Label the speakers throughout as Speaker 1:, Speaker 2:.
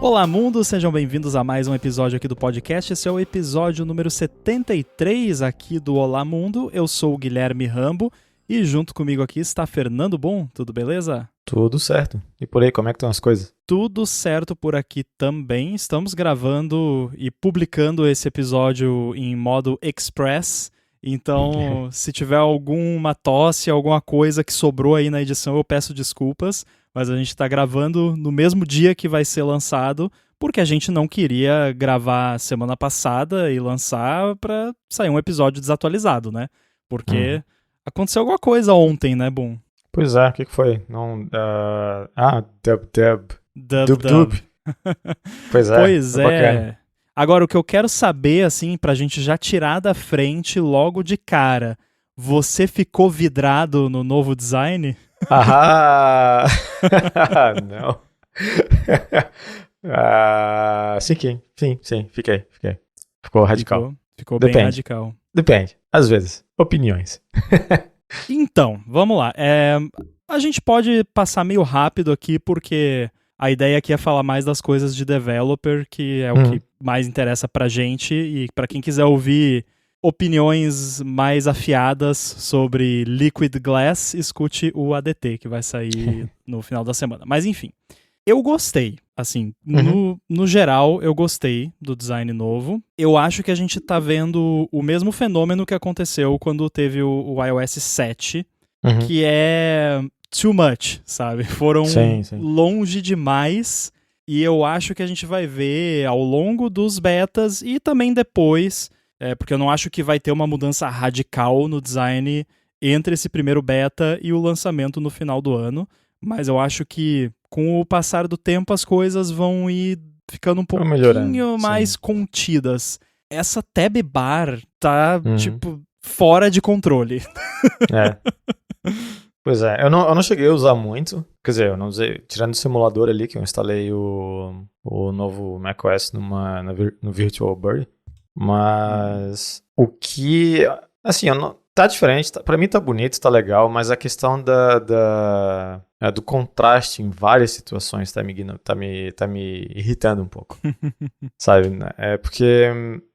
Speaker 1: Olá, mundo! Sejam bem-vindos a mais um episódio aqui do podcast. Esse é o episódio número 73 aqui do Olá, Mundo. Eu sou o Guilherme Rambo e junto comigo aqui está Fernando Bon. Tudo beleza?
Speaker 2: Tudo certo. E por aí, como é que estão as coisas?
Speaker 1: Tudo certo por aqui também. Estamos gravando e publicando esse episódio em modo express. Então, se tiver alguma tosse, alguma coisa que sobrou aí na edição, eu peço desculpas. Mas a gente está gravando no mesmo dia que vai ser lançado, porque a gente não queria gravar semana passada e lançar para sair um episódio desatualizado, né? Porque aconteceu alguma coisa ontem, né, Boom?
Speaker 2: Pois é, o que foi? Não,
Speaker 1: Dub.
Speaker 2: Dub. Pois é.
Speaker 1: Pois é.
Speaker 2: Bacana.
Speaker 1: Agora, o que eu quero saber, assim, pra gente já tirar da frente logo de cara, você ficou vidrado no novo design?
Speaker 2: Ah! Não. Sim, fiquei. Ficou radical.
Speaker 1: Ficou bem
Speaker 2: Depende.
Speaker 1: radical.
Speaker 2: Depende, às vezes. Opiniões.
Speaker 1: Então, vamos lá. A gente pode passar meio rápido aqui, porque a ideia aqui é falar mais das coisas de developer, que é o que mais interessa pra gente, e pra quem quiser ouvir opiniões mais afiadas sobre Liquid Glass, escute o ADT, que vai sair no final da semana. Mas enfim, eu gostei. Assim, no geral, eu gostei do design novo. Eu acho que a gente tá vendo o mesmo fenômeno que aconteceu quando teve o iOS 7, que é too much, sabe? Foram longe demais, e eu acho que a gente vai ver ao longo dos betas e também depois... porque eu não acho que vai ter uma mudança radical no design entre esse primeiro beta e o lançamento no final do ano, mas eu acho que com o passar do tempo as coisas vão ir ficando um pouquinho mais contidas. Essa tab bar tá, fora de controle.
Speaker 2: Pois é, eu não cheguei a usar muito, quer dizer, eu não usei, tirando o simulador ali, que eu instalei o novo macOS no Virtual Bird. Mas o que... Assim, tá diferente, pra mim tá bonito, tá legal, mas a questão do contraste em várias situações tá me irritando um pouco. Sabe? Porque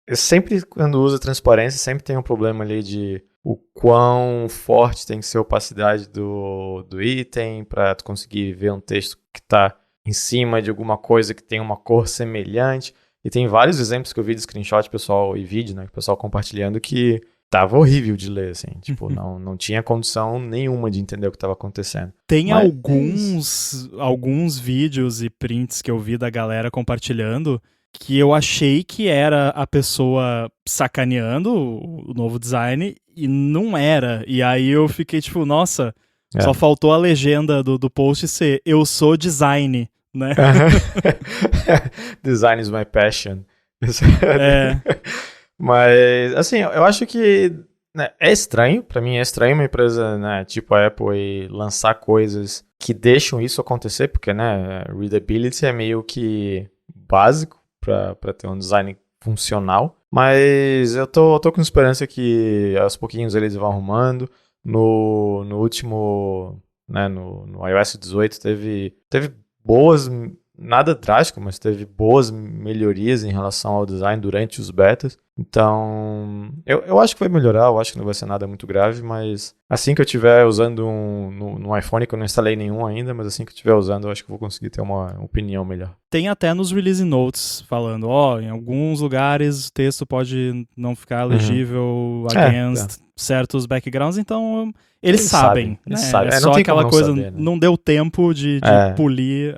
Speaker 2: eu sempre, quando uso transparência, sempre tem um problema ali de o quão forte tem que ser a opacidade do item pra tu conseguir ver um texto que tá em cima de alguma coisa que tem uma cor semelhante. E tem vários exemplos que eu vi de screenshot pessoal e vídeo, né, que o pessoal compartilhando, que tava horrível de ler, assim. Tipo, não tinha condição nenhuma de entender o que tava acontecendo.
Speaker 1: Tem alguns vídeos e prints que eu vi da galera compartilhando que eu achei que era a pessoa sacaneando o novo design e não era. E aí eu fiquei tipo, nossa, só faltou a legenda do post ser "eu sou design", né?
Speaker 2: Design is my passion. Mas, assim, eu acho que, né, é estranho. Pra mim é estranho uma empresa, né, tipo a Apple lançar coisas que deixam isso acontecer, porque, né, readability é meio que básico pra ter um design funcional. Mas eu tô com esperança que aos pouquinhos eles vão arrumando. No último, né, no iOS 18 teve boas, nada drástico, mas teve boas melhorias em relação ao design durante os betas. Então, eu acho que vai melhorar, eu acho que não vai ser nada muito grave, mas assim que eu estiver usando no iPhone, que eu não instalei nenhum ainda, mas assim que eu estiver usando, eu acho que vou conseguir ter uma opinião melhor.
Speaker 1: Tem até nos release notes falando, em alguns lugares o texto pode não ficar legível against certos backgrounds, então eles sabem, né? É só aquela coisa, saber, né? Não deu tempo de polir,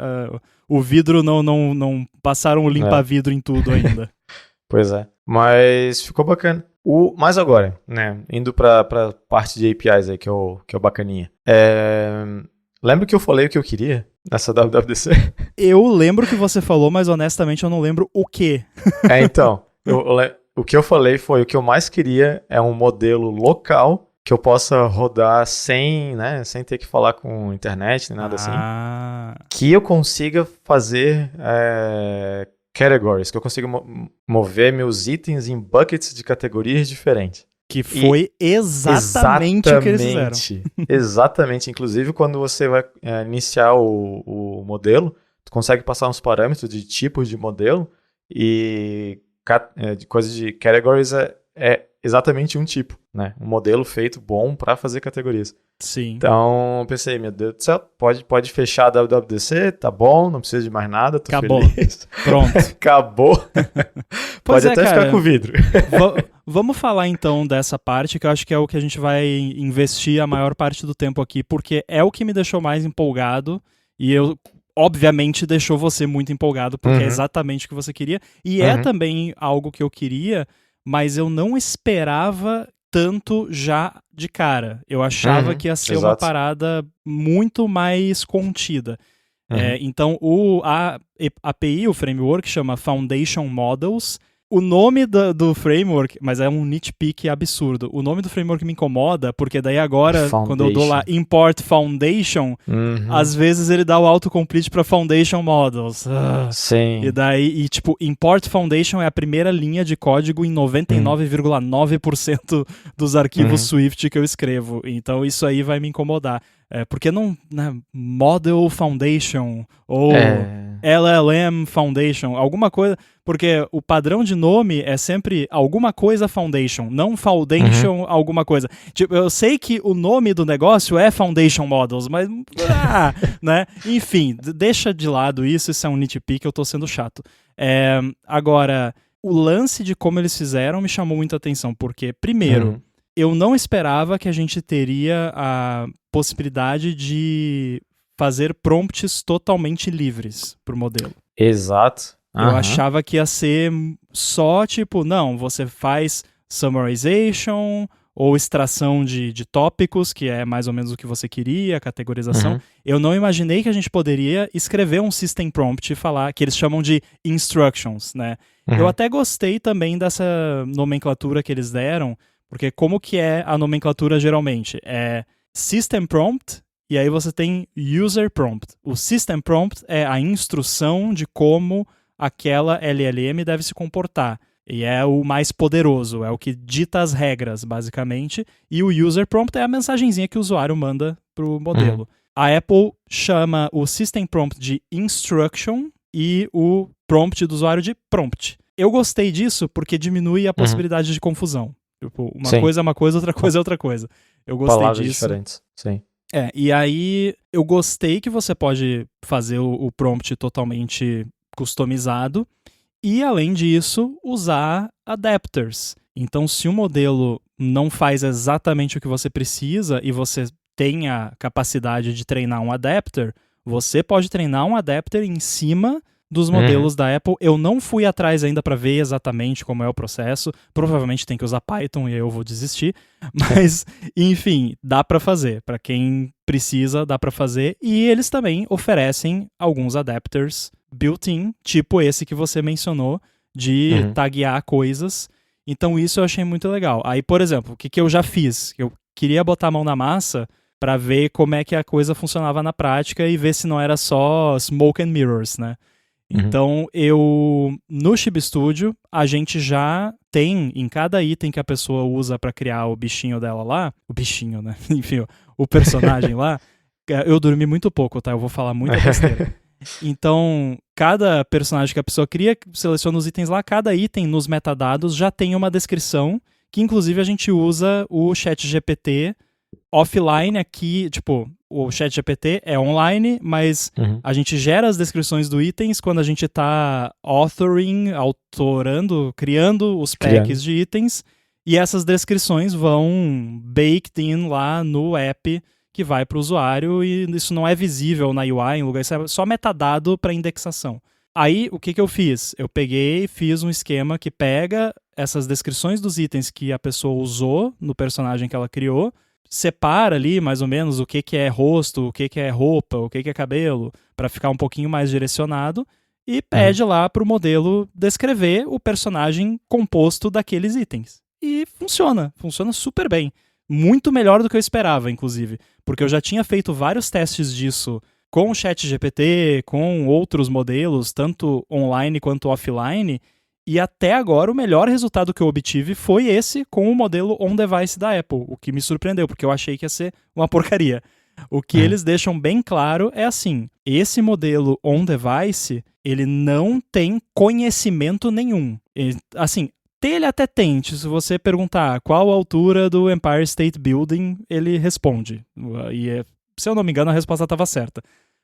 Speaker 1: o vidro não passaram o limpa-vidro em tudo ainda.
Speaker 2: Pois é, mas ficou bacana. Mas agora, né, indo pra parte de APIs aí, que é o bacaninha. Lembra que eu falei o que eu queria nessa WWDC?
Speaker 1: Eu lembro que você falou, mas honestamente eu não lembro o quê.
Speaker 2: Então, o que eu falei foi: o que eu mais queria é um modelo local que eu possa rodar sem ter que falar com internet, nem nada assim. Que eu consiga fazer categories, que eu consiga mover meus itens em buckets de categorias diferentes.
Speaker 1: Que foi exatamente o que eles fizeram.
Speaker 2: Exatamente. Inclusive, quando você vai iniciar o modelo, tu consegue passar uns parâmetros de tipos de modelo e de coisa de categories é exatamente um tipo, né? Um modelo feito bom para fazer categorias.
Speaker 1: Sim.
Speaker 2: Então, eu pensei, meu Deus do céu, pode fechar a WWDC, tá bom, não precisa de mais nada, tô
Speaker 1: Acabou.
Speaker 2: feliz.
Speaker 1: Pronto.
Speaker 2: Acabou. Pode até ficar com vidro.
Speaker 1: Vamos falar então dessa parte, que eu acho que é o que a gente vai investir a maior parte do tempo aqui, porque é o que me deixou mais empolgado e obviamente deixou você muito empolgado, porque é exatamente o que você queria. E é também algo que eu queria, mas eu não esperava tanto já de cara. Eu achava que ia ser uma parada muito mais contida. Então, a API, o framework, chama Foundation Models. O nome do framework, mas é um nitpick absurdo. O nome do framework me incomoda, porque daí agora, quando eu dou lá import foundation, às vezes ele dá o autocomplete para foundation models.
Speaker 2: Sim.
Speaker 1: E daí, tipo, import foundation é a primeira linha de código em 99,9% dos arquivos Swift que eu escrevo. Então isso aí vai me incomodar. Porque não, né, Model Foundation ou LLM Foundation, alguma coisa, porque o padrão de nome é sempre alguma coisa Foundation, não Foundation alguma coisa. Tipo, eu sei que o nome do negócio é Foundation Models, mas né? Enfim, deixa de lado isso é um nitpick, eu tô sendo chato. Agora, o lance de como eles fizeram me chamou muita atenção, porque primeiro, eu não esperava que a gente teria a possibilidade de fazer prompts totalmente livres pro modelo.
Speaker 2: Exato.
Speaker 1: Eu achava que ia ser só tipo, não, você faz summarization ou extração de tópicos, que é mais ou menos o que você queria, categorização. Eu não imaginei que a gente poderia escrever um system prompt e falar, que eles chamam de instructions, né? Eu até gostei também dessa nomenclatura que eles deram, porque como que é a nomenclatura geralmente? É System Prompt e aí você tem User Prompt. O System Prompt é a instrução de como aquela LLM deve se comportar. E é o mais poderoso, é o que dita as regras, basicamente. E o User Prompt é a mensagenzinha que o usuário manda pro modelo. A Apple chama o System Prompt de Instruction e o prompt do usuário de Prompt. Eu gostei disso porque diminui a possibilidade de confusão. Tipo, uma coisa é uma coisa, outra coisa é outra coisa. Eu gostei
Speaker 2: Palavras
Speaker 1: disso.
Speaker 2: diferentes, sim.
Speaker 1: E aí eu gostei que você pode fazer o prompt totalmente customizado e, além disso, usar adapters. Então, se o modelo não faz exatamente o que você precisa e você tem a capacidade de treinar um adapter, você pode treinar um adapter em cima dos modelos da Apple. Eu não fui atrás ainda para ver exatamente como é o processo. Provavelmente tem que usar Python e aí eu vou desistir. Mas, enfim, dá para fazer. Para quem precisa, dá para fazer. E eles também oferecem alguns adapters built-in, tipo esse que você mencionou, de taguear coisas. Então isso eu achei muito legal. Aí, por exemplo, o que eu já fiz? Eu queria botar a mão na massa para ver como é que a coisa funcionava na prática e ver se não era só smoke and mirrors, né? Então, no Chibi Studio, a gente já tem, em cada item que a pessoa usa para criar o bichinho dela lá, o bichinho, né? Enfim, o personagem lá, eu dormi muito pouco, tá? Eu vou falar muita besteira. Então, cada personagem que a pessoa cria, seleciona os itens lá, cada item nos metadados já tem uma descrição, que inclusive a gente usa o ChatGPT offline aqui, tipo, o ChatGPT é online, mas a gente gera as descrições dos itens quando a gente está autorando, criando os packs de itens, e essas descrições vão baked in lá no app que vai para o usuário, e isso não é visível na UI, em lugar, isso é só metadado para indexação. Aí, o que eu fiz? Eu peguei e fiz um esquema que pega essas descrições dos itens que a pessoa usou no personagem que ela criou, separa ali mais ou menos o que é rosto, o que é roupa, o que é cabelo, para ficar um pouquinho mais direcionado, e pede lá para o modelo descrever o personagem composto daqueles itens. E funciona super bem. Muito melhor do que eu esperava, inclusive, porque eu já tinha feito vários testes disso com o ChatGPT, com outros modelos, tanto online quanto offline, e até agora o melhor resultado que eu obtive foi esse com o modelo on-device da Apple, o que me surpreendeu, porque eu achei que ia ser uma porcaria. O que eles deixam bem claro é assim, esse modelo on-device, ele não tem conhecimento nenhum. Assim, ele até tem, se você perguntar qual a altura do Empire State Building, ele responde. E, se eu não me engano, a resposta estava certa.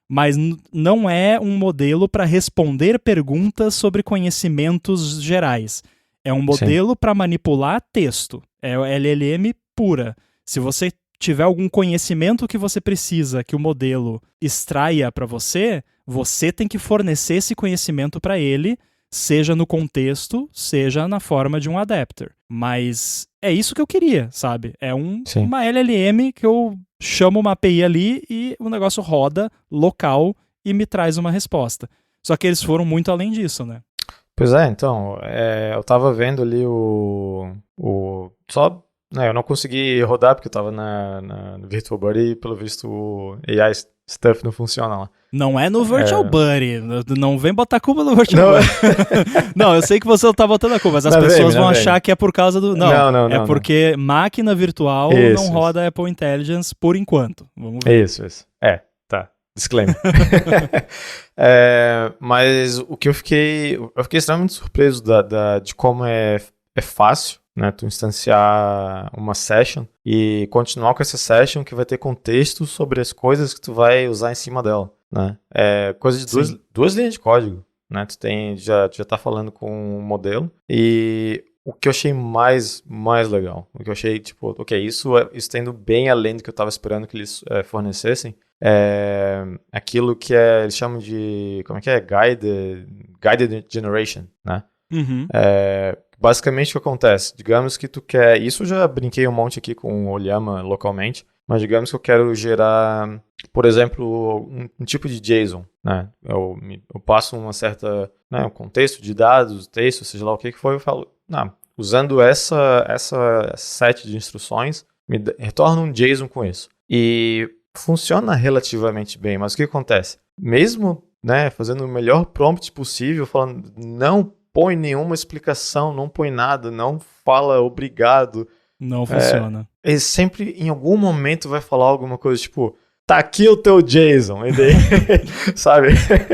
Speaker 1: Mas não é um modelo para responder perguntas sobre conhecimentos gerais. É um modelo para manipular texto. É LLM pura. Se você tiver algum conhecimento que você precisa que o modelo extraia para você, você tem que fornecer esse conhecimento para ele, seja no contexto, seja na forma de um adapter. Mas é isso que eu queria, sabe? É uma LLM que eu chamo uma API ali e o negócio roda local e me traz uma resposta. Só que eles foram muito além disso, né?
Speaker 2: Pois é, então, eu tava vendo ali só, né, eu não consegui rodar porque eu tava no Virtual Buddy e pelo visto o AI stuff não funciona lá.
Speaker 1: Não é no Virtual Buddy, não vem botar culpa no Virtual Buddy. Não, eu sei que você tá botando a culpa, mas as pessoas vão achar que é por causa do... Não, é porque máquina virtual não roda Apple Intelligence por enquanto. Vamos ver.
Speaker 2: Isso. Tá. Disclaimer. Mas o que eu fiquei extremamente surpreso de como é fácil, né, tu instanciar uma session e continuar com essa session que vai ter contexto sobre as coisas que tu vai usar em cima dela, né? É coisa de duas linhas de código, né? Tu já tá falando com um modelo e o que eu achei mais legal, o que eu achei, tipo, ok, isso tá indo bem além do que eu tava esperando que eles fornecessem, aquilo que eles chamam de, como é que é? Guided Generation, né?
Speaker 1: Uhum.
Speaker 2: Basicamente o que acontece, digamos que tu quer, isso eu já brinquei um monte aqui com o Llama localmente, mas digamos que eu quero gerar, por exemplo, um tipo de JSON, né? Eu passo uma certa, né, um contexto de dados, texto, seja lá o que for, eu falo, usando essa set de instruções, me retorna um JSON com isso. E funciona relativamente bem, mas o que acontece? Mesmo, né, fazendo o melhor prompt possível, falando, não põe nenhuma explicação, não põe nada, não fala obrigado.
Speaker 1: Não funciona.
Speaker 2: Ele sempre, em algum momento, vai falar alguma coisa, tipo, tá aqui o teu JSON. E daí, sabe?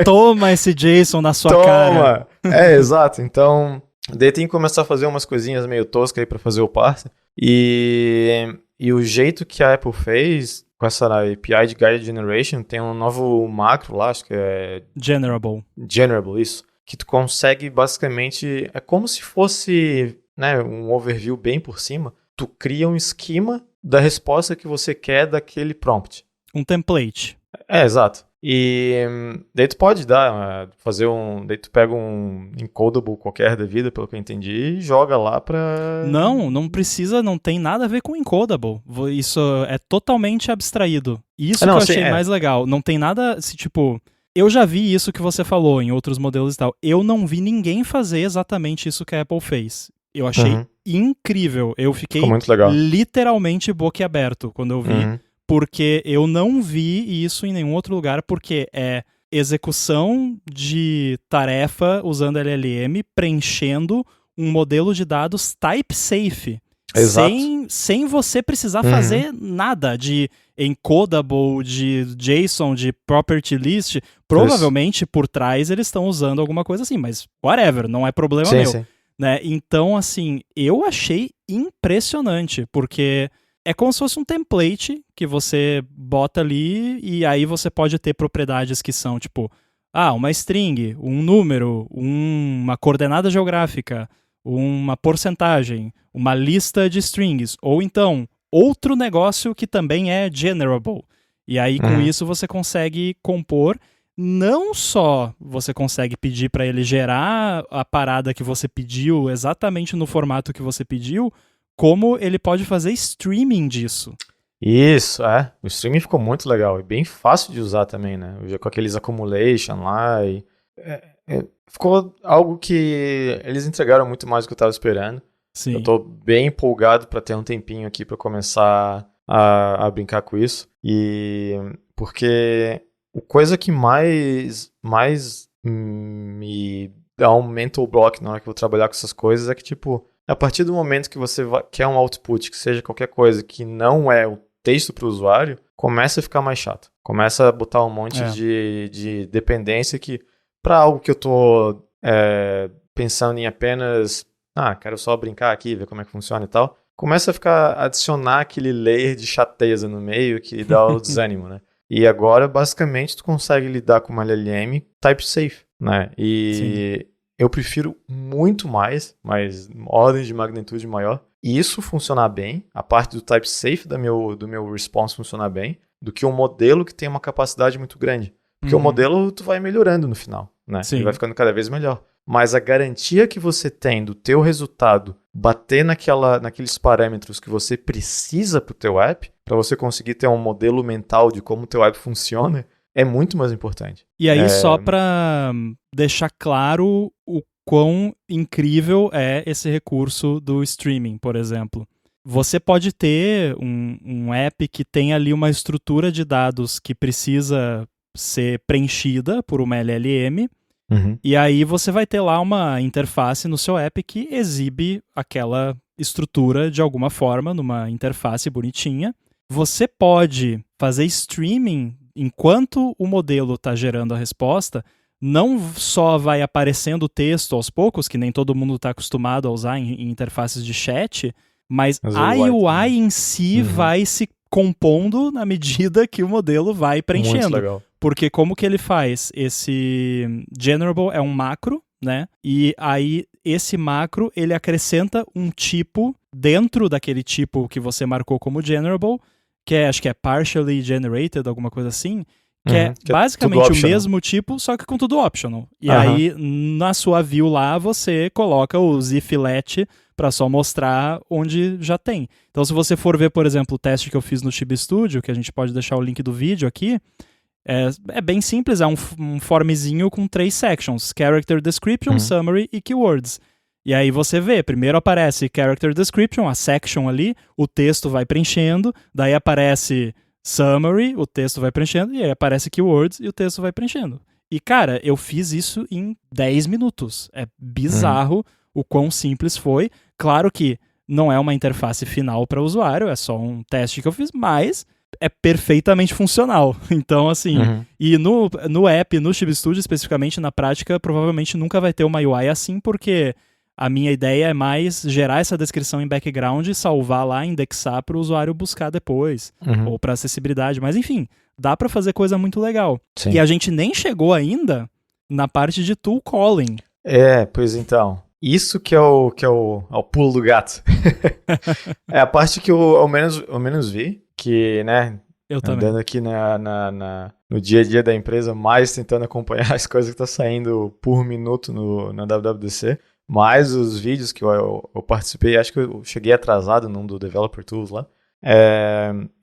Speaker 1: Toma esse JSON na sua cara.
Speaker 2: Exato. Então, daí tem que começar a fazer umas coisinhas meio toscas aí pra fazer o parser. E o jeito que a Apple fez com essa API de Guided Generation, tem um novo macro lá, acho que é... Generable, isso. Que tu consegue, basicamente, é como se fosse, né, um overview bem por cima, tu cria um esquema da resposta que você quer daquele prompt.
Speaker 1: Um template.
Speaker 2: Exato. E daí tu pode daí tu pega um encodable qualquer da vida, pelo que eu entendi, e joga lá pra...
Speaker 1: Não precisa, não tem nada a ver com encodable. Isso é totalmente abstraído. Isso que eu achei mais legal. Não tem nada, tipo... Eu já vi isso que você falou em outros modelos e tal. Eu não vi ninguém fazer exatamente isso que a Apple fez. Eu achei incrível. Eu fiquei literalmente boquiaberto quando eu vi. Porque eu não vi isso em nenhum outro lugar, porque é execução de tarefa usando LLM, preenchendo um modelo de dados type safe.
Speaker 2: Exato.
Speaker 1: Sem você precisar fazer nada de encodable, de JSON, de property list. Provavelmente por trás eles estão usando alguma coisa assim, mas whatever, não é problema meu. Sim. Né? Então, assim, eu achei impressionante, porque é como se fosse um template que você bota ali e aí você pode ter propriedades que são tipo, uma string, um número, uma coordenada geográfica, uma porcentagem, uma lista de strings, ou então outro negócio que também é generable. E aí com isso você consegue compor, não só você consegue pedir para ele gerar a parada que você pediu exatamente no formato que você pediu, como ele pode fazer streaming disso.
Speaker 2: Isso, o streaming ficou muito legal e bem fácil de usar também, né? Com aqueles accumulation lá e... ficou algo que eles entregaram muito mais do que eu estava esperando.
Speaker 1: Sim.
Speaker 2: Eu tô bem empolgado para ter um tempinho aqui para começar a brincar com isso. E porque a coisa que mais me dá um mental block na hora que eu vou trabalhar com essas coisas é que, tipo, a partir do momento que você quer um output, que seja qualquer coisa que não é o texto para o usuário, começa a ficar mais chato. Começa a botar um monte de dependência que, para algo que eu tô pensando em apenas, quero só brincar aqui, ver como é que funciona e tal, começa a adicionar aquele layer de chateza no meio que dá o desânimo, né? E agora, basicamente, tu consegue lidar com uma LLM type safe, né? E eu prefiro muito mais, mas ordem de magnitude maior, e isso funcionar bem, a parte do type safe do meu response funcionar bem, do que um modelo que tem uma capacidade muito grande. Porque o modelo tu vai melhorando no final, né? Ele vai ficando cada vez melhor. Mas a garantia que você tem do teu resultado bater naqueles parâmetros que você precisa para o teu app, para você conseguir ter um modelo mental de como o teu app funciona, é muito mais importante.
Speaker 1: E aí, só para deixar claro o quão incrível é esse recurso do streaming, por exemplo. Você pode ter um app que tem ali uma estrutura de dados que precisa ser preenchida por uma LLM, e aí você vai ter lá uma interface no seu app que exibe aquela estrutura de alguma forma, numa interface bonitinha. Você pode fazer streaming enquanto o modelo está gerando a resposta. Não só vai aparecendo o texto aos poucos, que nem todo mundo está acostumado a usar em interfaces de chat, mas a UI em si vai se compondo na medida que o modelo vai preenchendo.
Speaker 2: Muito legal.
Speaker 1: Porque como que ele faz? Esse Generable é um macro, né? E aí esse macro, ele acrescenta um tipo dentro daquele tipo que você marcou como Generable, que acho que é partially generated, alguma coisa assim, que é basicamente o mesmo tipo, só que com tudo optional. E aí, na sua view lá, você coloca o ziflet para só mostrar onde já tem. Então, se você for ver, por exemplo, o teste que eu fiz no Chibi Studio, que a gente pode deixar o link do vídeo aqui, é bem simples, é um formzinho com 3 sections: Character Description, Summary e Keywords. E aí você vê, primeiro aparece Character Description, a section ali, o texto vai preenchendo, daí aparece Summary, o texto vai preenchendo, e aí aparece Keywords e o texto vai preenchendo. E cara, eu fiz isso em 10 minutos. É bizarro o quão simples foi. Claro que não é uma interface final para o usuário, é só um teste que eu fiz, mas é perfeitamente funcional. Então, assim, e no app, no Chibi Studio especificamente, na prática, provavelmente nunca vai ter uma UI assim, porque a minha ideia é mais gerar essa descrição em background e salvar lá, indexar para o usuário buscar depois, ou para acessibilidade. Mas, enfim, dá para fazer coisa muito legal.
Speaker 2: Sim.
Speaker 1: E a gente nem chegou ainda na parte de tool calling.
Speaker 2: Pois então. Isso que é o pulo do gato. É a parte que eu ao menos vi, que, né,
Speaker 1: eu também.
Speaker 2: andando aqui no dia a dia da empresa, mais tentando acompanhar as coisas que tá saindo por minuto na WWDC, mais os vídeos que eu participei, acho que eu cheguei atrasado num do Developer Tools lá.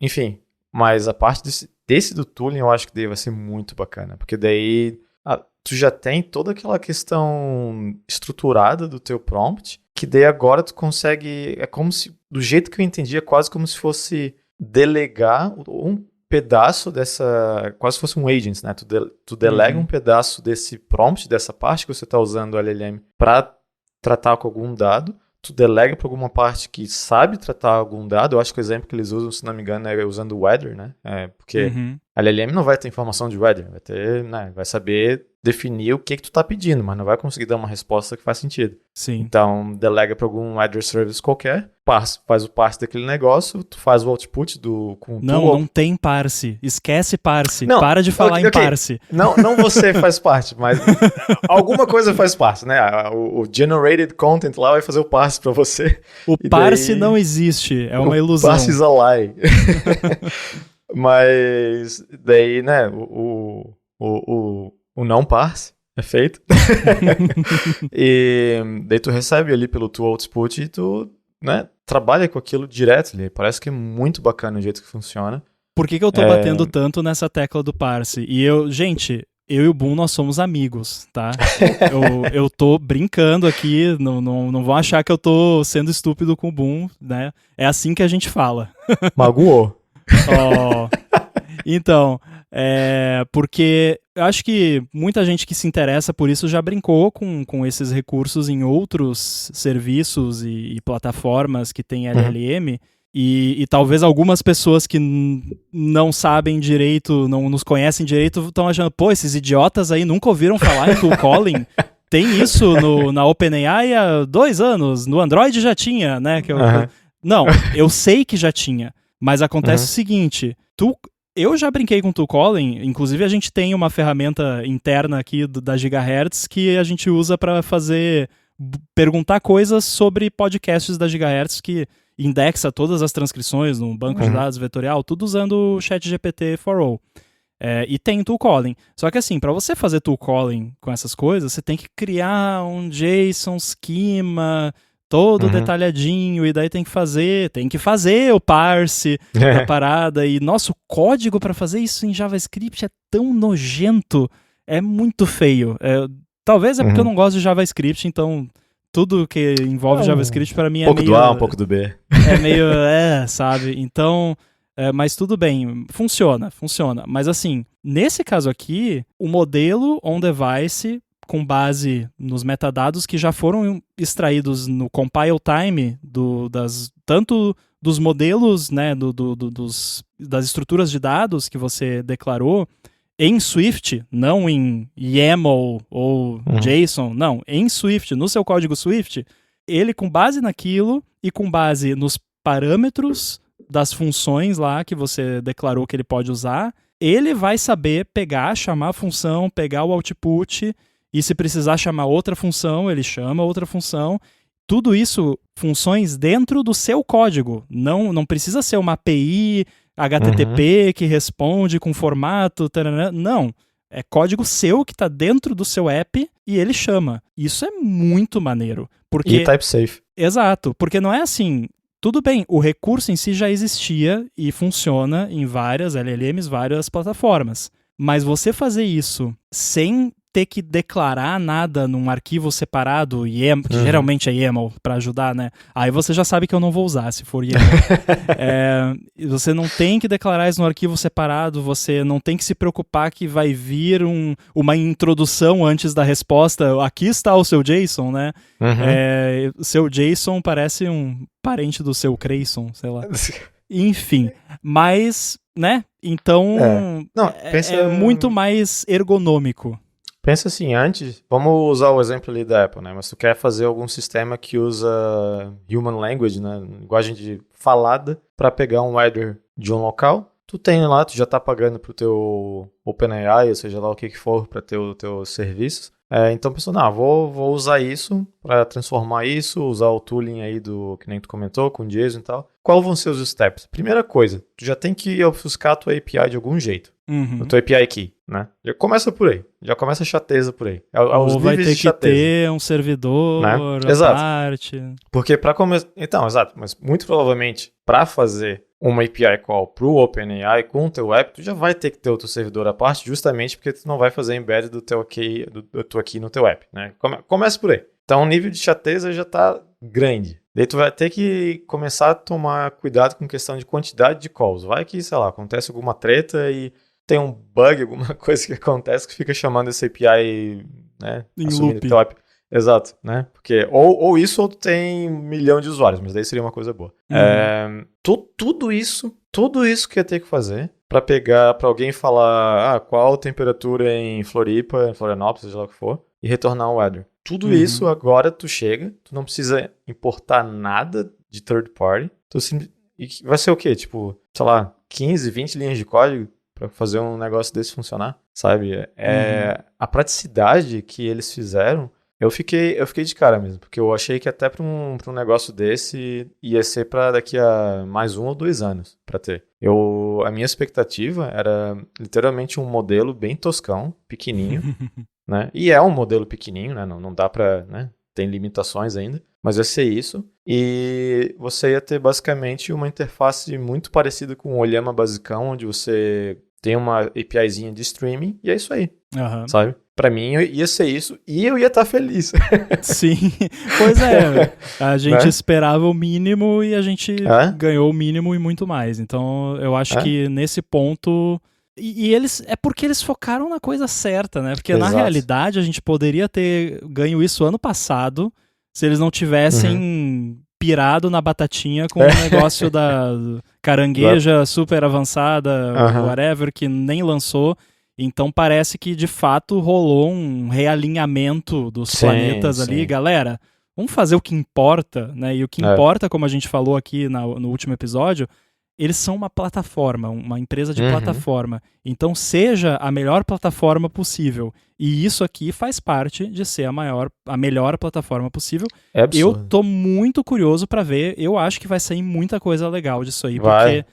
Speaker 2: Enfim, mas a parte desse do tooling eu acho que daí vai ser muito bacana, porque daí tu já tem toda aquela questão estruturada do teu prompt, que daí agora tu consegue, é como se, do jeito que eu entendi, é quase como se fosse delegar um pedaço dessa, quase se fosse um agent, né? Tu delega um pedaço desse prompt, dessa parte que você está usando o LLM para tratar com algum dado, tu delega para alguma parte que sabe tratar algum dado. Eu acho que o exemplo que eles usam, se não me engano, é usando o weather, né? Porque a LLM não vai ter informação de weather, vai ter, né? Vai saber definir o que tu tá pedindo, mas não vai conseguir dar uma resposta que faz sentido.
Speaker 1: Sim.
Speaker 2: Então, delega para algum weather service qualquer, faz o parse daquele negócio, tu faz o output com
Speaker 1: não tem parse. Esquece parse. Não, para de falar em parse.
Speaker 2: Não você faz parte, mas alguma coisa faz parte, né? O generated content lá vai fazer o parse para você.
Speaker 1: O parse não existe, é uma ilusão.
Speaker 2: O parse is a lie. Mas daí, né, o não parse é feito. E daí tu recebe ali pelo teu output e tu, né, trabalha com aquilo direto ali. Parece que é muito bacana o jeito que funciona.
Speaker 1: Por que eu tô batendo tanto nessa tecla do parse? E gente, eu e o Boom, nós somos amigos, tá? eu tô brincando aqui, não vão achar que eu tô sendo estúpido com o Boom, né? É assim que a gente fala.
Speaker 2: Magoou.
Speaker 1: Então, porque eu acho que muita gente que se interessa por isso já brincou com esses recursos em outros serviços e plataformas que tem LLM, E talvez algumas pessoas que não sabem direito, não nos conhecem direito, estão achando, pô, esses idiotas aí nunca ouviram falar em tool calling? Tem isso na OpenAI há 2 anos, no Android já tinha, né? Não, eu sei que já tinha, mas acontece o seguinte, eu já brinquei com tool calling, inclusive a gente tem uma ferramenta interna aqui da Gigahertz que a gente usa para perguntar coisas sobre podcasts da Gigahertz, que indexa todas as transcrições num banco de dados vetorial, tudo usando o ChatGPT for All. E tem tool calling. Só que assim, para você fazer tool calling com essas coisas, você tem que criar um JSON schema todo detalhadinho, e daí tem que fazer o parse da parada, e nosso código para fazer isso em JavaScript é tão nojento, é muito feio. Talvez é porque eu não gosto de JavaScript, então tudo que envolve JavaScript para mim é meio...
Speaker 2: Um pouco do A, um pouco do B.
Speaker 1: É meio, sabe? Então, mas tudo bem, funciona. Mas assim, nesse caso aqui, o modelo on-device, com base nos metadados que já foram extraídos no compile time, tanto dos modelos, né, das estruturas de dados que você declarou, em Swift, não em YAML ou JSON, não, em Swift, no seu código Swift, ele com base naquilo e com base nos parâmetros das funções lá que você declarou que ele pode usar, ele vai saber chamar a função, pegar o output, e se precisar chamar outra função, ele chama outra função. Tudo isso, funções dentro do seu código, não precisa ser uma API HTTP que responde com formato, taranã. Não, é código seu que está dentro do seu app e ele chama. Isso é muito maneiro.
Speaker 2: E type safe.
Speaker 1: Exato, porque não é assim, tudo bem, o recurso em si já existia e funciona em várias LLMs, várias plataformas, mas você fazer isso sem ter que declarar nada num arquivo separado, YAML, que geralmente é YAML para ajudar, né? Aí você já sabe que eu não vou usar se for YAML. Você não tem que declarar isso no arquivo separado, você não tem que se preocupar que vai vir uma introdução antes da resposta. Aqui está o seu JSON, né? Seu JSON parece um parente do seu Creyson, sei lá. Enfim, mas, né? Então, é muito mais ergonômico.
Speaker 2: Pensa assim, antes, vamos usar o exemplo ali da Apple, né? Mas tu quer fazer algum sistema que usa human language, né? Linguagem de falada, para pegar um header de um local. Tu tem lá, tu já tá pagando pro teu OpenAI, ou seja lá o que for, para ter o teu serviço. Então pensou, vou usar isso para transformar isso, usar o tooling aí que nem tu comentou, com JSON e tal. Qual vão ser os steps? Primeira coisa, tu já tem que ofuscar a tua API de algum jeito. O teu API key, né? Já começa por aí. Já começa a chateza por aí.
Speaker 1: Ou vai ter que ter um servidor, né?
Speaker 2: Exato.
Speaker 1: Parte.
Speaker 2: Porque para começar... Então, exato. Mas muito provavelmente, para fazer uma API call pro OpenAI com o teu app, tu já vai ter que ter o teu servidor à parte, justamente porque tu não vai fazer embed do teu key no teu app, né? Começa por aí. Então, o nível de chateza já tá grande. Daí tu vai ter que começar a tomar cuidado com questão de quantidade de calls. Vai que, sei lá, acontece alguma treta e tem um bug, alguma coisa que acontece que fica chamando esse API, né?
Speaker 1: Em loop.
Speaker 2: Teu app. Exato, né? Porque ou isso ou tu tem 1 milhão de usuários, mas daí seria uma coisa boa. Tudo isso que ia ter que fazer para alguém falar qual a temperatura em Floripa, em Florianópolis, seja lá o que for, e retornar um header. Tudo isso agora tu não precisa importar nada de third party. E vai ser o quê? Tipo, sei lá, 15, 20 linhas de código para fazer um negócio desse funcionar, sabe? A praticidade que eles fizeram, eu fiquei de cara mesmo, porque eu achei que até para um negócio desse ia ser para daqui a mais 1 ou 2 anos para ter. A minha expectativa era literalmente um modelo bem toscão, pequenininho, né? E é um modelo pequenininho, né? Não dá para, né? Tem limitações ainda, mas ia ser isso. E você ia ter basicamente uma interface muito parecida com o Olhama basicão, onde você tem uma APIzinha de streaming e é isso aí, sabe? Pra mim ia ser isso e eu ia estar feliz.
Speaker 1: Sim, pois é. A gente esperava o mínimo e a gente ganhou o mínimo e muito mais. Então eu acho que nesse ponto... E eles é porque eles focaram na coisa certa, né? Porque na realidade a gente poderia ter ganho isso ano passado se eles não tivessem pirado na batatinha com o negócio da carangueja super avançada, whatever, que nem lançou. Então parece que de fato rolou um realinhamento dos planetas ali. Galera, vamos fazer o que importa, né? E o que importa, como a gente falou aqui no último episódio, eles são uma plataforma, uma empresa de plataforma. Então seja a melhor plataforma possível. E isso aqui faz parte de ser a melhor plataforma possível.
Speaker 2: É absurdo.
Speaker 1: Eu tô muito curioso pra ver. Eu acho que vai sair muita coisa legal disso aí. Porque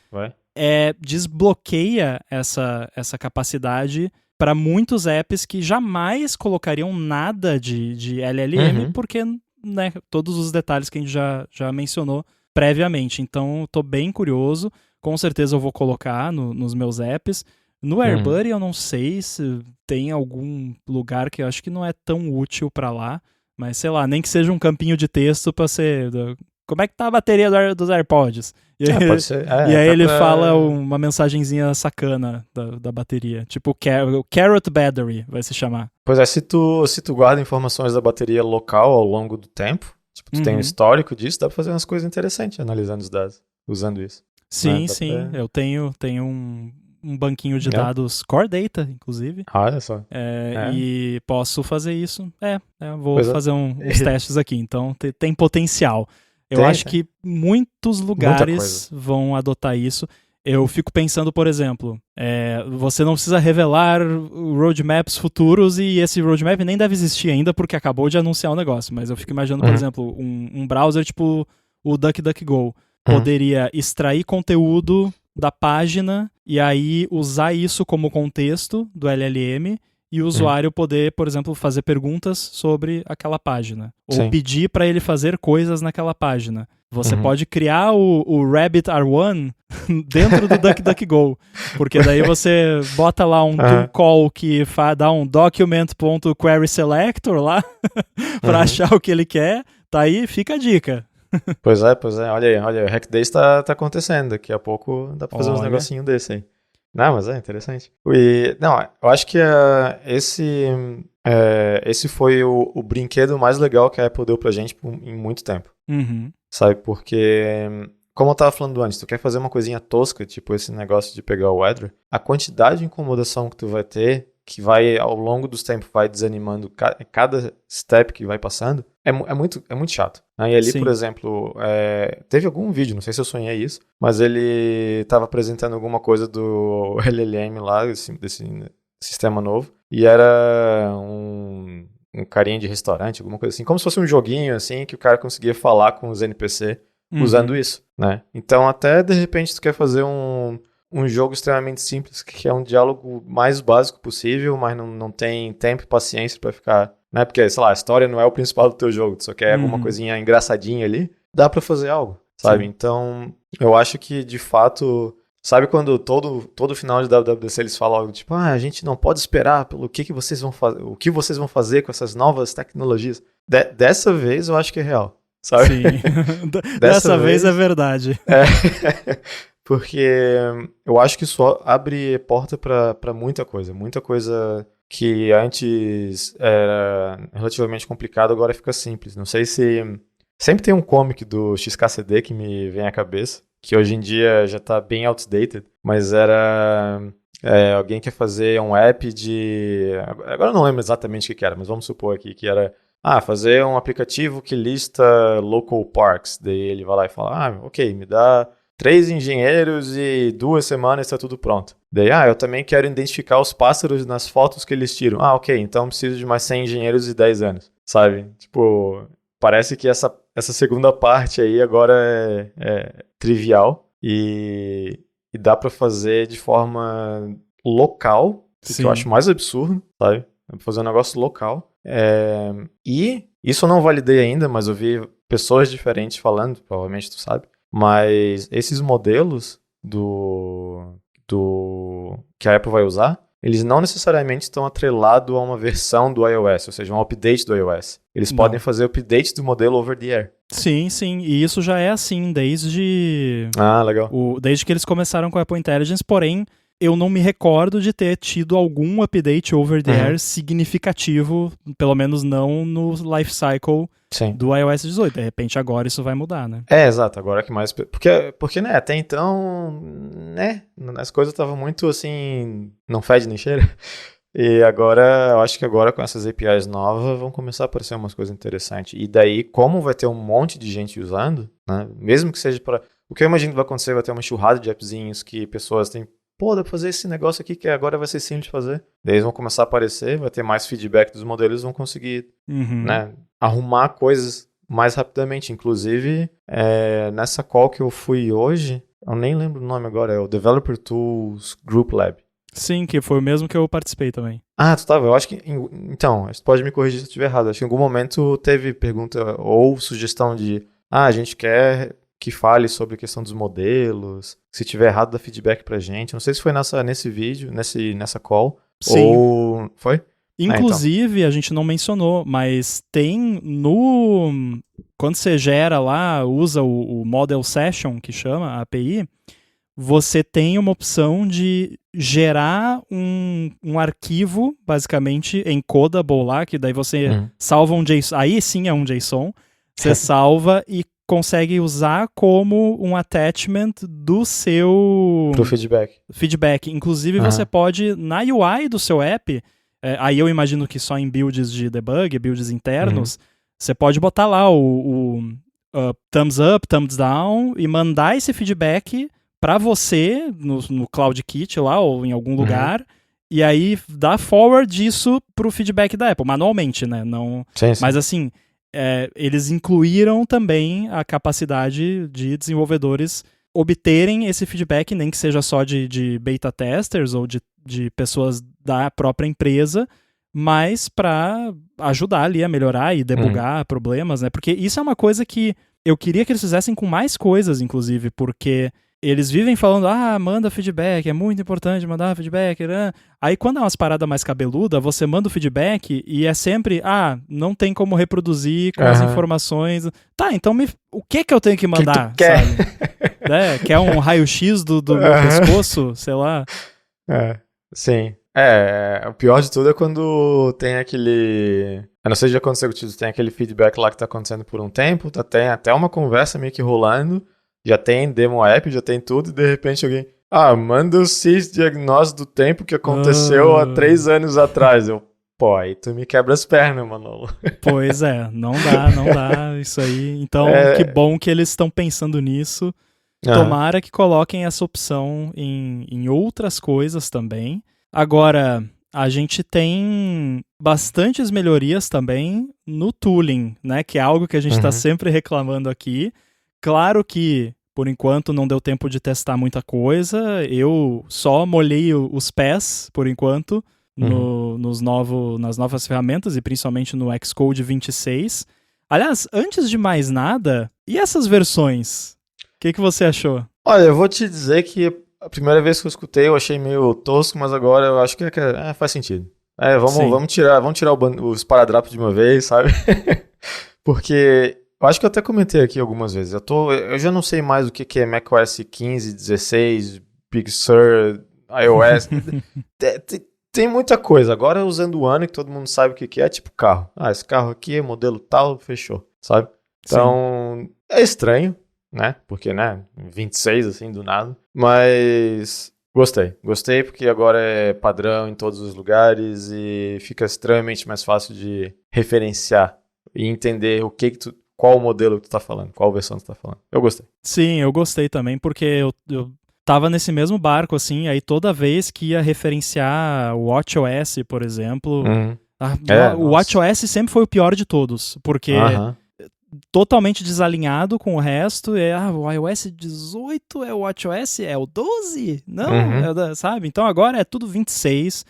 Speaker 1: desbloqueia essa capacidade para muitos apps que jamais colocariam nada de LLM, porque, né, todos os detalhes que a gente já mencionou previamente. Então, eu tô bem curioso. Com certeza eu vou colocar nos meus apps. No AirBuddy eu não sei se tem algum lugar que eu acho que não é tão útil pra lá. Mas, sei lá, nem que seja um campinho de texto pra ser... Como é que tá a bateria dos AirPods? E aí,
Speaker 2: pode ser.
Speaker 1: E aí ele fala uma mensagenzinha sacana da bateria. Tipo Carrot Battery vai se chamar.
Speaker 2: Pois é, se tu guarda informações da bateria local ao longo do tempo, tipo, tu tem um histórico disso, dá pra fazer umas coisas interessantes analisando os dados, usando isso.
Speaker 1: Sim, eu tenho um banquinho de dados Core Data, inclusive.
Speaker 2: Olha só.
Speaker 1: E posso fazer isso. Vou fazer uns testes aqui, então tem potencial. Eu acho que muitos lugares vão adotar isso. Eu fico pensando, por exemplo, você não precisa revelar roadmaps futuros e esse roadmap nem deve existir ainda porque acabou de anunciar o negócio. Mas eu fico imaginando, por exemplo, um browser tipo o DuckDuckGo poderia extrair conteúdo da página e aí usar isso como contexto do LLM e o usuário poder, por exemplo, fazer perguntas sobre aquela página. Ou pedir para ele fazer coisas naquela página. Você pode criar o Rabbit R1 dentro do DuckDuckGo. Porque daí você bota lá um tool call que dá um document.querySelector lá para achar o que ele quer. Tá aí, fica a dica.
Speaker 2: Pois é. Olha aí, o Hack Days tá acontecendo. Daqui a pouco dá pra fazer uns negocinhos desse aí. Não, mas é interessante. Eu acho que esse foi o brinquedo mais legal que a Apple deu pra gente em muito tempo. Sabe, porque, como eu tava falando antes, tu quer fazer uma coisinha tosca, tipo esse negócio de pegar o weather, a quantidade de incomodação que tu vai ter, que vai, ao longo dos tempos, vai desanimando cada step que vai passando, é muito chato. Né? E ali, por exemplo, teve algum vídeo, não sei se eu sonhei isso, mas ele estava apresentando alguma coisa do LLM lá, desse sistema novo, e era um carinha de restaurante, alguma coisa assim, como se fosse um joguinho, assim, que o cara conseguia falar com os NPC usando isso, né? Então, até, de repente, tu quer fazer um jogo extremamente simples, que é um diálogo mais básico possível, mas não tem tempo e paciência pra ficar... Né? Porque, sei lá, a história não é o principal do teu jogo, tu só quer alguma coisinha engraçadinha ali, dá pra fazer algo, sabe? Então, eu acho que, de fato... Sabe quando todo final de WWDC eles falam algo tipo, a gente não pode esperar pelo que vocês vão fazer, o que vocês vão fazer com essas novas tecnologias? Dessa vez eu acho que é real, sabe?
Speaker 1: Sim, dessa vez é verdade.
Speaker 2: Porque eu acho que isso abre porta pra muita coisa que antes era relativamente complicado, agora fica simples. Não sei se... Sempre tem um comic do XKCD que me vem à cabeça, que hoje em dia já está bem outdated, mas era alguém quer fazer um app de... Agora eu não lembro exatamente o que era, mas vamos supor aqui que era fazer um aplicativo que lista local parks. Daí ele vai lá e fala, ok, me dá 3 engenheiros e 2 semanas está tudo pronto. Daí, eu também quero identificar os pássaros nas fotos que eles tiram. Ok, então preciso de mais 100 engenheiros e 10 anos, sabe? Tipo... Parece que essa segunda parte aí agora é trivial e dá pra fazer de forma local, que eu acho mais absurdo, sabe? Dá pra fazer um negócio local. E isso eu não validei ainda, mas eu vi pessoas diferentes falando, provavelmente tu sabe. Mas esses modelos que a Apple vai usar, eles não necessariamente estão atrelados a uma versão do iOS, ou seja, um update do iOS. Eles podem fazer updates do modelo over the air.
Speaker 1: Sim, e isso já é assim desde...
Speaker 2: legal.
Speaker 1: Desde que eles começaram com a Apple Intelligence, porém, eu não me recordo de ter tido algum update over the air significativo, pelo menos não no life cycle do iOS 18. De repente agora isso vai mudar, né?
Speaker 2: Exato, agora que mais... Porque né, até então, né, as coisas estavam muito assim, não fede nem cheira. E agora, eu acho que agora com essas APIs novas vão começar a aparecer umas coisas interessantes. E daí, como vai ter um monte de gente usando, né, mesmo que seja para... O que eu imagino que vai acontecer, vai ter uma enxurrada de appzinhos que pessoas têm, dá pra fazer esse negócio aqui que agora vai ser simples de fazer. Daí eles vão começar a aparecer, vai ter mais feedback dos modelos, vão conseguir né, arrumar coisas mais rapidamente. Inclusive, nessa call que eu fui hoje, eu nem lembro o nome agora, é o Developer Tools Group Lab.
Speaker 1: Sim, que foi o mesmo que eu participei também.
Speaker 2: Ah, tu tava, eu acho que... Então, você pode me corrigir se eu estiver errado. Acho que em algum momento teve pergunta ou sugestão de a gente quer que fale sobre a questão dos modelos, se tiver errado dá feedback pra gente. Não sei se foi nesse vídeo, nessa call.
Speaker 1: Sim.
Speaker 2: Ou... Foi?
Speaker 1: Inclusive, então. A gente não mencionou, mas tem no... Quando você gera lá, usa o Model Session, que chama, a API, você tem uma opção de gerar um arquivo, basicamente, encodable lá, que daí você salva um JSON. Aí sim é um JSON. Você salva e consegue usar como um attachment do seu...
Speaker 2: Pro feedback.
Speaker 1: Inclusive, você pode, na UI do seu app, aí eu imagino que só em builds de debug, builds internos, você pode botar lá o thumbs up, thumbs down e mandar esse feedback para você no CloudKit lá ou em algum lugar e aí dar forward disso pro feedback da Apple, manualmente, né? Não,
Speaker 2: sim.
Speaker 1: Mas assim... eles incluíram também a capacidade de desenvolvedores obterem esse feedback, nem que seja só de beta testers ou de pessoas da própria empresa, mas para ajudar ali a melhorar e debugar problemas, né? Porque isso é uma coisa que eu queria que eles fizessem com mais coisas, inclusive, porque eles vivem falando, manda feedback, é muito importante mandar feedback, né? Aí quando é umas paradas mais cabeludas, você manda o feedback e é sempre, não tem como reproduzir com as informações. Tá, então o que eu tenho que mandar?
Speaker 2: Que quer?
Speaker 1: Sabe? Quer um raio-x do meu pescoço? Sei lá.
Speaker 2: Sim. O pior de tudo é quando tem aquele... Eu não sei se já aconteceu contigo, tem aquele feedback lá que tá acontecendo por um tempo, tem até uma conversa meio que rolando, já tem demo app, já tem tudo, e de repente alguém... manda o sysdiagnóstico do tempo que aconteceu há 3 anos atrás. Aí tu me quebra as pernas, Manolo.
Speaker 1: Pois é, não dá isso aí. Então, que bom que eles estão pensando nisso. Tomara que coloquem essa opção em outras coisas também. Agora, a gente tem bastantes melhorias também no tooling, né? Que é algo que a gente está sempre reclamando aqui. Claro que, por enquanto, não deu tempo de testar muita coisa. Eu só molhei os pés, por enquanto, nas novas ferramentas e principalmente no Xcode 26. Aliás, antes de mais nada, e essas versões? O que você achou?
Speaker 2: Olha, eu vou te dizer que a primeira vez que eu escutei eu achei meio tosco, mas agora eu acho que faz sentido. Vamos tirar os paradrapos de uma vez, sabe? Porque... Eu acho que eu até comentei aqui algumas vezes. Eu já não sei mais o que é macOS 15, 16, Big Sur, iOS. Tem muita coisa. Agora usando o ano que todo mundo sabe o que é, tipo carro. Esse carro aqui é modelo tal, fechou, sabe? Então, é estranho, né? Porque, 26 assim, do nada. Mas gostei. Gostei porque agora é padrão em todos os lugares e fica extremamente mais fácil de referenciar e entender qual modelo que tu tá falando, qual versão tu tá falando. Eu gostei.
Speaker 1: Sim, eu gostei também, porque eu tava nesse mesmo barco, assim, aí toda vez que ia referenciar o WatchOS, por exemplo, o WatchOS sempre foi o pior de todos, porque totalmente desalinhado com o resto, o iOS 18 é o WatchOS, é o 12? Não, sabe? Então agora é tudo 26,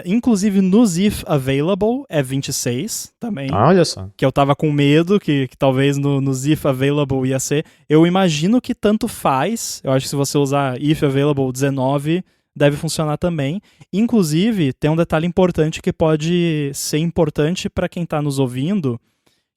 Speaker 1: inclusive nos if available é 26 também.
Speaker 2: Olha só.
Speaker 1: Que eu tava com medo que talvez nos if available ia ser. Eu imagino que tanto faz. Eu acho que se você usar if available 19 deve funcionar também. Inclusive, tem um detalhe importante que pode ser importante para quem tá nos ouvindo,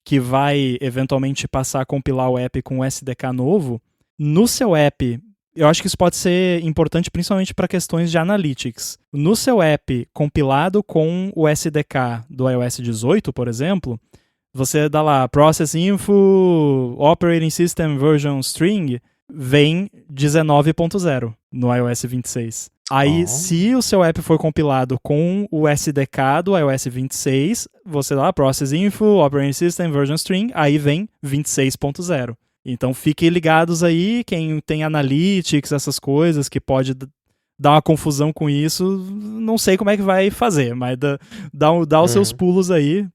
Speaker 1: que vai eventualmente passar a compilar o app com um SDK novo. No seu app eu acho que isso pode ser importante principalmente para questões de analytics. No seu app compilado com o SDK do iOS 18, por exemplo, você dá lá Process Info, Operating System Version String, vem 19.0 no iOS 26. Aí, se o seu app for compilado com o SDK do iOS 26, você dá lá Process Info, Operating System Version String, aí vem 26.0. Então fiquem ligados aí, quem tem analytics, essas coisas, que pode dar uma confusão com isso, não sei como é que vai fazer, mas dá os seus pulos aí,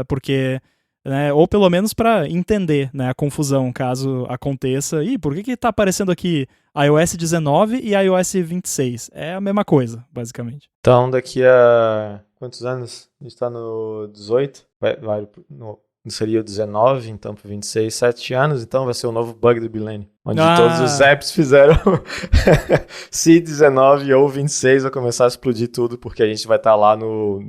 Speaker 1: porque, né, ou pelo menos para entender, né, a confusão, caso aconteça. Ih, por que tá aparecendo aqui iOS 19 e iOS 26? É a mesma coisa, basicamente.
Speaker 2: Então, daqui a quantos anos? A gente tá no 18, seria o 19, então para 26, 7 anos, então vai ser o novo bug do Bilene, onde todos os apps fizeram se 19 ou 26 vai começar a explodir tudo, porque a gente vai estar lá no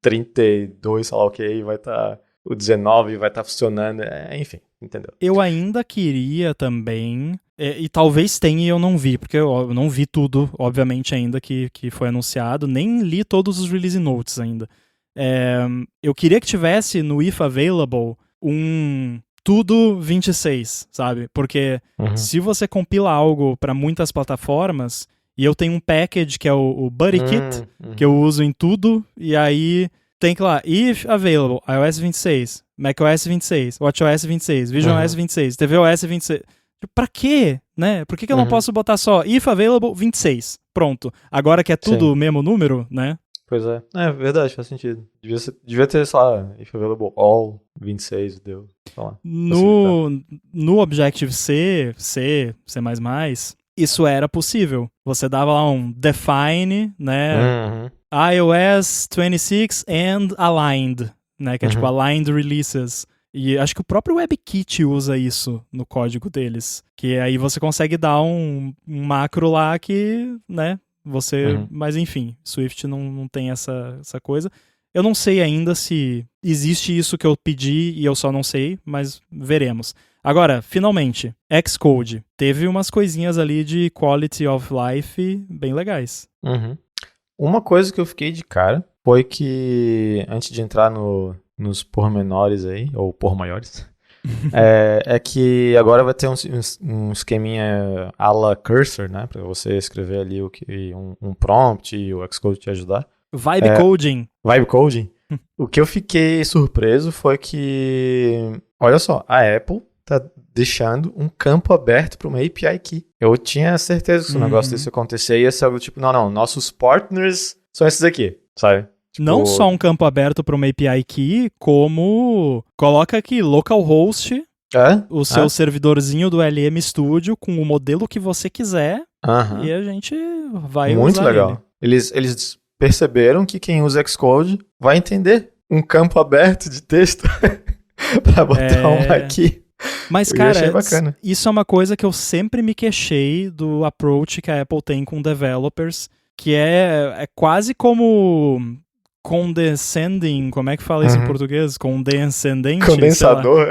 Speaker 2: 32, sei lá o que, e vai estar o 19 vai estar funcionando, enfim, entendeu?
Speaker 1: Eu ainda queria também, e talvez tenha e eu não vi, porque eu não vi tudo, obviamente, ainda que foi anunciado, nem li todos os release notes ainda. Eu queria que tivesse no If Available um tudo 26, sabe? Porque se você compila algo para muitas plataformas, e eu tenho um package que é o BuddyKit, que eu uso em tudo, e aí tem que lá, If Available, iOS 26, macOS 26, WatchOS 26, visionOS 26, tvOS 26. Pra quê? Né? Por que eu não posso botar só If Available 26? Pronto. Agora que é tudo o mesmo número, né?
Speaker 2: Pois é. É verdade, faz sentido. Devia ter, sei lá, If Available All 26, deu. Sei lá.
Speaker 1: No Objective-C, C++, isso era possível. Você dava lá um define, né? iOS 26 and aligned, né? Que é tipo aligned releases. E acho que o próprio WebKit usa isso no código deles. Que aí você consegue dar um macro lá que, né? Mas enfim, Swift não tem essa coisa. Eu não sei ainda se existe isso que eu pedi e eu só não sei, mas veremos. Agora, finalmente, Xcode. Teve umas coisinhas ali de quality of life bem legais.
Speaker 2: Uma coisa que eu fiquei de cara foi que, antes de entrar nos pormenores aí, ou por maiores, é que agora vai ter um esqueminha à la cursor, né? Pra você escrever ali um prompt e o Xcode te ajudar.
Speaker 1: Vibe coding.
Speaker 2: Vibe coding. O que eu fiquei surpreso foi que, olha só, a Apple tá deixando um campo aberto para uma API Key. Eu tinha certeza que se um negócio desse acontecer, ia ser algo tipo, não, nossos partners são esses aqui, sabe? Tipo,
Speaker 1: não só um campo aberto para uma API Key, como coloca aqui localhost, o seu servidorzinho do LM Studio com o modelo que você quiser, e a gente vai
Speaker 2: muito
Speaker 1: usar
Speaker 2: legal.
Speaker 1: ele.
Speaker 2: Eles perceberam que quem usa Xcode vai entender um campo aberto de texto para botar uma aqui.
Speaker 1: Mas, cara, isso é uma coisa que eu sempre me queixei do approach que a Apple tem com developers, que é quase como condescending, como é que fala isso em português? Condescendente?
Speaker 2: Condensador?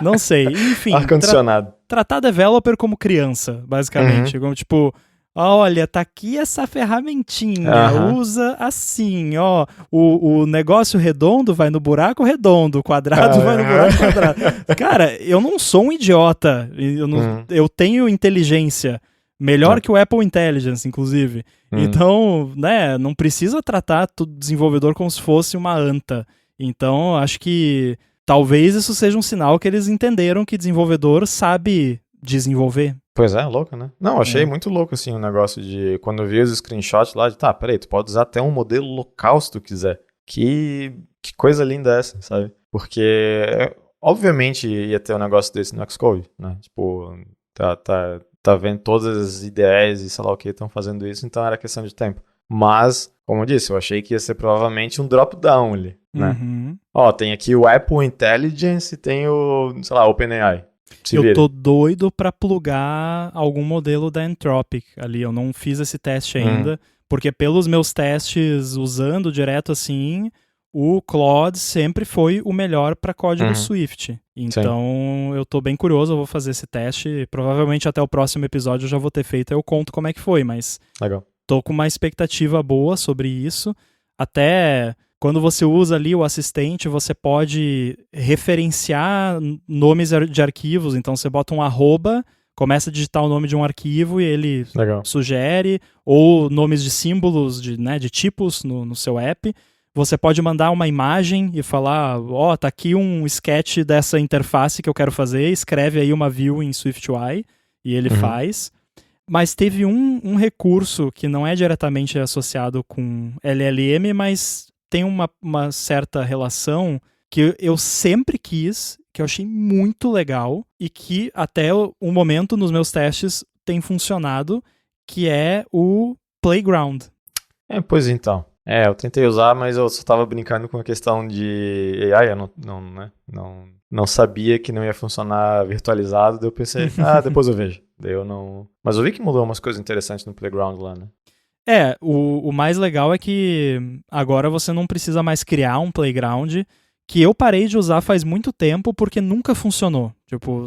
Speaker 1: Não sei. Enfim,
Speaker 2: ar-condicionado.
Speaker 1: Tratar developer como criança, basicamente. Como, tipo, olha, tá aqui essa ferramentinha, usa assim, ó, o negócio redondo vai no buraco redondo, o quadrado vai no buraco quadrado. Cara, eu não sou um idiota, eu tenho inteligência, melhor que o Apple Intelligence, inclusive. Então, né, não precisa tratar todo desenvolvedor como se fosse uma anta. Então, acho que talvez isso seja um sinal que eles entenderam que desenvolvedor sabe desenvolver.
Speaker 2: Pois é, louco, né? Não, achei muito louco, assim, o negócio de... Quando eu vi os screenshots lá, peraí, tu pode usar até um modelo local se tu quiser. Que coisa linda essa, sabe? Porque, obviamente, ia ter um negócio desse no Xcode, né? Tipo, tá vendo todas as IDEs e sei lá o que estão fazendo isso, então era questão de tempo. Mas, como eu disse, eu achei que ia ser provavelmente um drop-down ali, né? Ó, tem aqui o Apple Intelligence e tem o, sei lá, OpenAI.
Speaker 1: Eu tô doido pra plugar algum modelo da Anthropic ali. Eu não fiz esse teste ainda, porque pelos meus testes usando direto assim, o Claude sempre foi o melhor para código Swift. Então, eu tô bem curioso, eu vou fazer esse teste. Provavelmente até o próximo episódio eu já vou ter feito, eu conto como é que foi, mas
Speaker 2: Legal.
Speaker 1: tô com uma expectativa boa sobre isso. Até quando você usa ali o assistente, você pode referenciar nomes de arquivos. Então, você bota um arroba, começa a digitar o nome de um arquivo e ele sugere, ou nomes de símbolos, de tipos no seu app. Você pode mandar uma imagem e falar, tá aqui um sketch dessa interface que eu quero fazer, escreve aí uma view em SwiftUI, e ele faz. Mas teve um recurso que não é diretamente associado com LLM, mas tem uma certa relação que eu sempre quis, que eu achei muito legal, e que até o momento nos meus testes tem funcionado, que é o Playground.
Speaker 2: Pois então. Eu tentei usar, mas eu só tava brincando com a questão de AI, eu não sabia que não ia funcionar virtualizado, daí eu pensei, depois eu vejo. Daí eu não... Mas eu vi que mudou umas coisas interessantes no Playground lá, né?
Speaker 1: O mais legal é que agora você não precisa mais criar um Playground, que eu parei de usar faz muito tempo porque nunca funcionou. Tipo,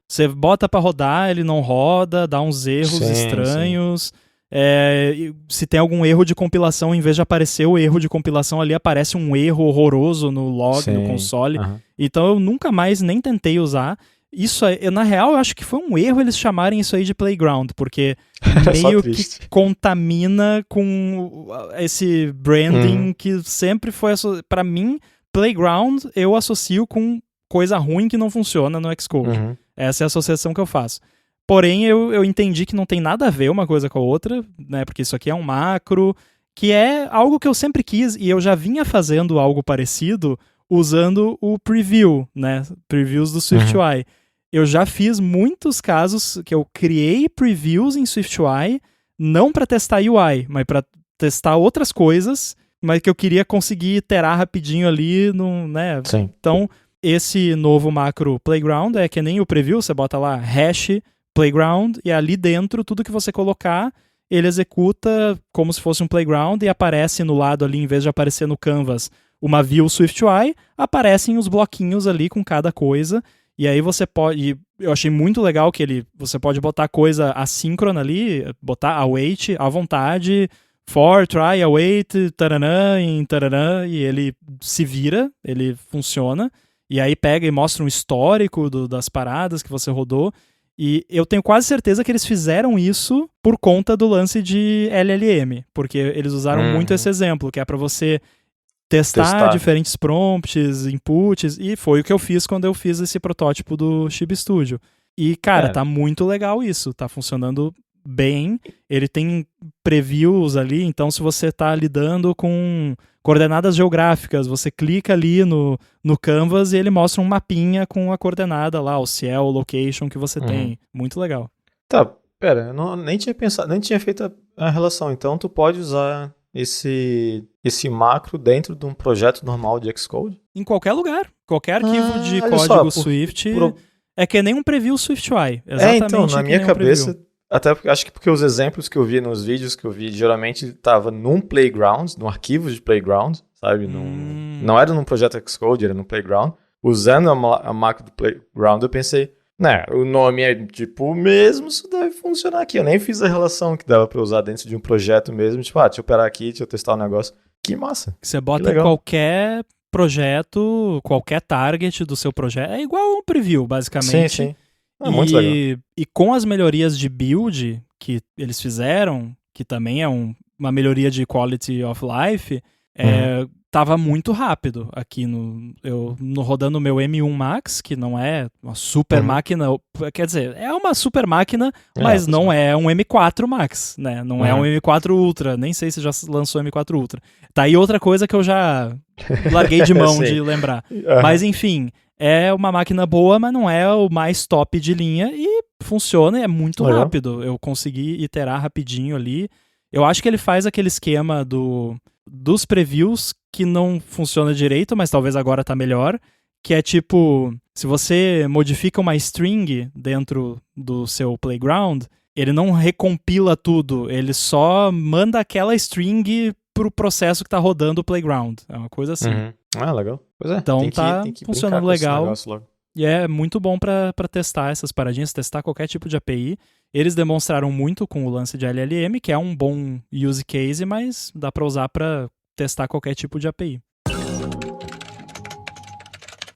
Speaker 1: você bota pra rodar, ele não roda, dá uns erros estranhos... se tem algum erro de compilação, em vez de aparecer o erro de compilação ali, aparece um erro horroroso no log, no console. Então eu nunca mais nem tentei usar. Isso aí, na real, eu acho que foi um erro eles chamarem isso aí de Playground, porque meio que contamina com esse branding que sempre foi... Pra mim, Playground eu associo com coisa ruim que não funciona no Xcode. Essa é a associação que eu faço. Porém, eu entendi que não tem nada a ver uma coisa com a outra, né? Porque isso aqui é um macro, que é algo que eu sempre quis, e eu já vinha fazendo algo parecido usando o preview, né? Previews do SwiftUI. Eu já fiz muitos casos que eu criei previews em SwiftUI, não para testar UI, mas para testar outras coisas, mas que eu queria conseguir iterar rapidinho ali, né?
Speaker 2: Sim.
Speaker 1: Então, esse novo macro Playground é que nem o preview, você bota lá hash Playground, e ali dentro, tudo que você colocar, ele executa como se fosse um Playground e aparece no lado ali, em vez de aparecer no Canvas uma view SwiftUI, aparecem os bloquinhos ali com cada coisa, e aí você pode... Eu achei muito legal que você pode botar coisa assíncrona ali, botar await à vontade, for, try, await, taranã, e ele se vira, ele funciona, e aí pega e mostra um histórico das paradas que você rodou. E eu tenho quase certeza que eles fizeram isso por conta do lance de LLM, porque eles usaram muito esse exemplo, que é para você testar diferentes prompts, inputs, e foi o que eu fiz quando eu fiz esse protótipo do Chibi Studio. E, cara, tá muito legal isso, tá funcionando bem, ele tem previews ali, então se você tá lidando com coordenadas geográficas, você clica ali no Canvas e ele mostra um mapinha com a coordenada lá, o ciel, o location que você tem. Muito legal.
Speaker 2: Tá, pera, eu nem tinha pensado, nem tinha feito a relação. Então tu pode usar esse macro dentro de um projeto normal de Xcode?
Speaker 1: Em qualquer lugar. Qualquer arquivo de código Swift é que nem um preview SwiftUI. Exatamente.
Speaker 2: Então, na minha cabeça... Até acho que porque os exemplos que eu vi nos vídeos que eu vi, geralmente estava num Playground, num arquivo de Playground, sabe? Não era num projeto Xcode, era no Playground. Usando a macro do Playground, eu pensei, né, o nome é tipo o mesmo, isso deve funcionar aqui. Eu nem fiz a relação que dava para usar dentro de um projeto mesmo, tipo, deixa eu operar aqui, deixa eu testar o negócio. Que massa.
Speaker 1: Você bota em qualquer projeto, qualquer target do seu projeto, é igual um preview, basicamente.
Speaker 2: Sim. Muito legal.
Speaker 1: E com as melhorias de build que eles fizeram, que também é uma melhoria de quality of life, tava muito rápido aqui rodando o meu M1 Max, que não é uma super máquina, quer dizer, é uma super máquina, mas não é um M4 Max, né? Não é um M4 Ultra, nem sei se já lançou M4 Ultra. Tá aí outra coisa que eu já larguei de mão de lembrar. Mas enfim... É uma máquina boa, mas não é o mais top de linha e funciona e é muito rápido. Eu consegui iterar rapidinho ali. Eu acho que ele faz aquele esquema dos previews que não funciona direito, mas talvez agora tá melhor, que é tipo, se você modifica uma string dentro do seu Playground, ele não recompila tudo, ele só manda aquela string pro processo que tá rodando o Playground. É uma coisa assim.
Speaker 2: Ah, legal. Pois é.
Speaker 1: Então
Speaker 2: tem que
Speaker 1: funcionando legal. E é muito bom para testar essas paradinhas, testar qualquer tipo de API. Eles demonstraram muito com o lance de LLM, que é um bom use case, mas dá para usar para testar qualquer tipo de API.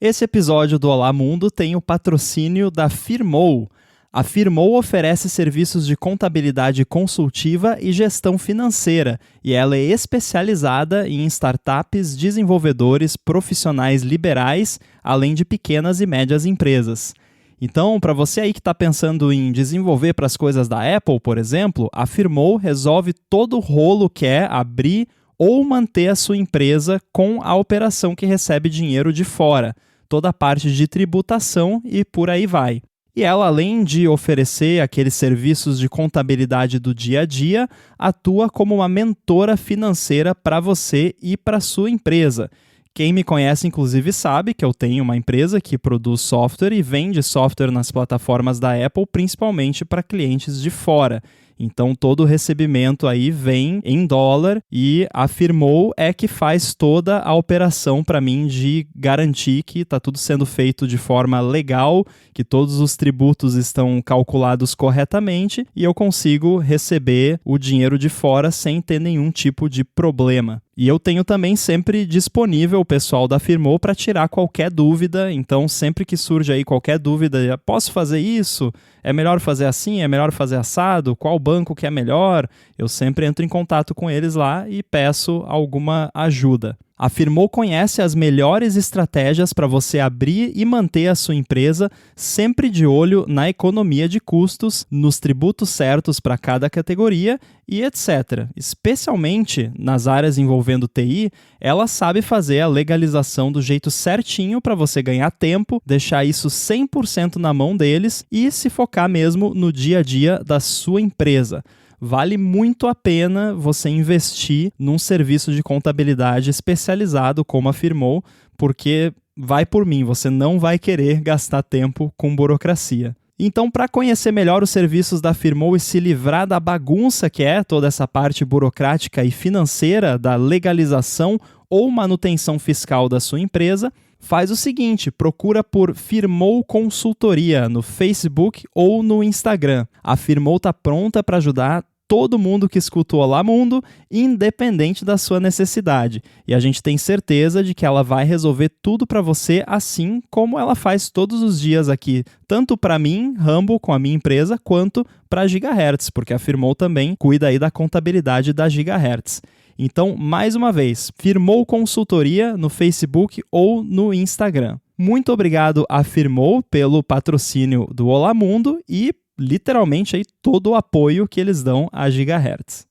Speaker 1: Esse episódio do Olá Mundo tem o patrocínio da Firmoo. A Firmoo oferece serviços de contabilidade consultiva e gestão financeira, e ela é especializada em startups, desenvolvedores, profissionais liberais, além de pequenas e médias empresas. Então, para você aí que está pensando em desenvolver para as coisas da Apple, por exemplo, a Firmoo resolve todo o rolo que é abrir ou manter a sua empresa com a operação que recebe dinheiro de fora, toda a parte de tributação e por aí vai. E ela, além de oferecer aqueles serviços de contabilidade do dia a dia, atua como uma mentora financeira para você e para sua empresa. Quem me conhece, inclusive, sabe que eu tenho uma empresa que produz software e vende software nas plataformas da Apple, principalmente para clientes de fora. Então, todo o recebimento aí vem em dólar e a Firmoo é que faz toda a operação para mim de garantir que está tudo sendo feito de forma legal, que todos os tributos estão calculados corretamente e eu consigo receber o dinheiro de fora sem ter nenhum tipo de problema. E eu tenho também sempre disponível o pessoal da Firmoo para tirar qualquer dúvida, então sempre que surge aí qualquer dúvida, posso fazer isso? É melhor fazer assim? É melhor fazer assado? Qual banco que é melhor? Eu sempre entro em contato com eles lá e peço alguma ajuda. A Firmoo conhece as melhores estratégias para você abrir e manter a sua empresa, sempre de olho na economia de custos, nos tributos certos para cada categoria e etc. Especialmente nas áreas envolvendo TI, ela sabe fazer a legalização do jeito certinho para você ganhar tempo, deixar isso 100% na mão deles e se focar mesmo no dia a dia da sua empresa. Vale muito a pena você investir num serviço de contabilidade especializado como a Firmoo, porque vai por mim, você não vai querer gastar tempo com burocracia. Então, para conhecer melhor os serviços da Firmoo e se livrar da bagunça que é toda essa parte burocrática e financeira da legalização ou manutenção fiscal da sua empresa, faz o seguinte, procura por Firmoo Consultoria no Facebook ou no Instagram. A Firmoo está pronta para ajudar todo mundo que escuta o Olá Mundo, independente da sua necessidade. E a gente tem certeza de que ela vai resolver tudo para você, assim como ela faz todos os dias aqui, tanto para mim, Rambo, com a minha empresa, quanto para a Gigahertz, porque a Firmoo também cuida aí da contabilidade da Gigahertz. Então, mais uma vez, Firmoo Consultoria no Facebook ou no Instagram. Muito obrigado à Firmoo pelo patrocínio do Olá Mundo e literalmente aí todo o apoio que eles dão à Gigahertz.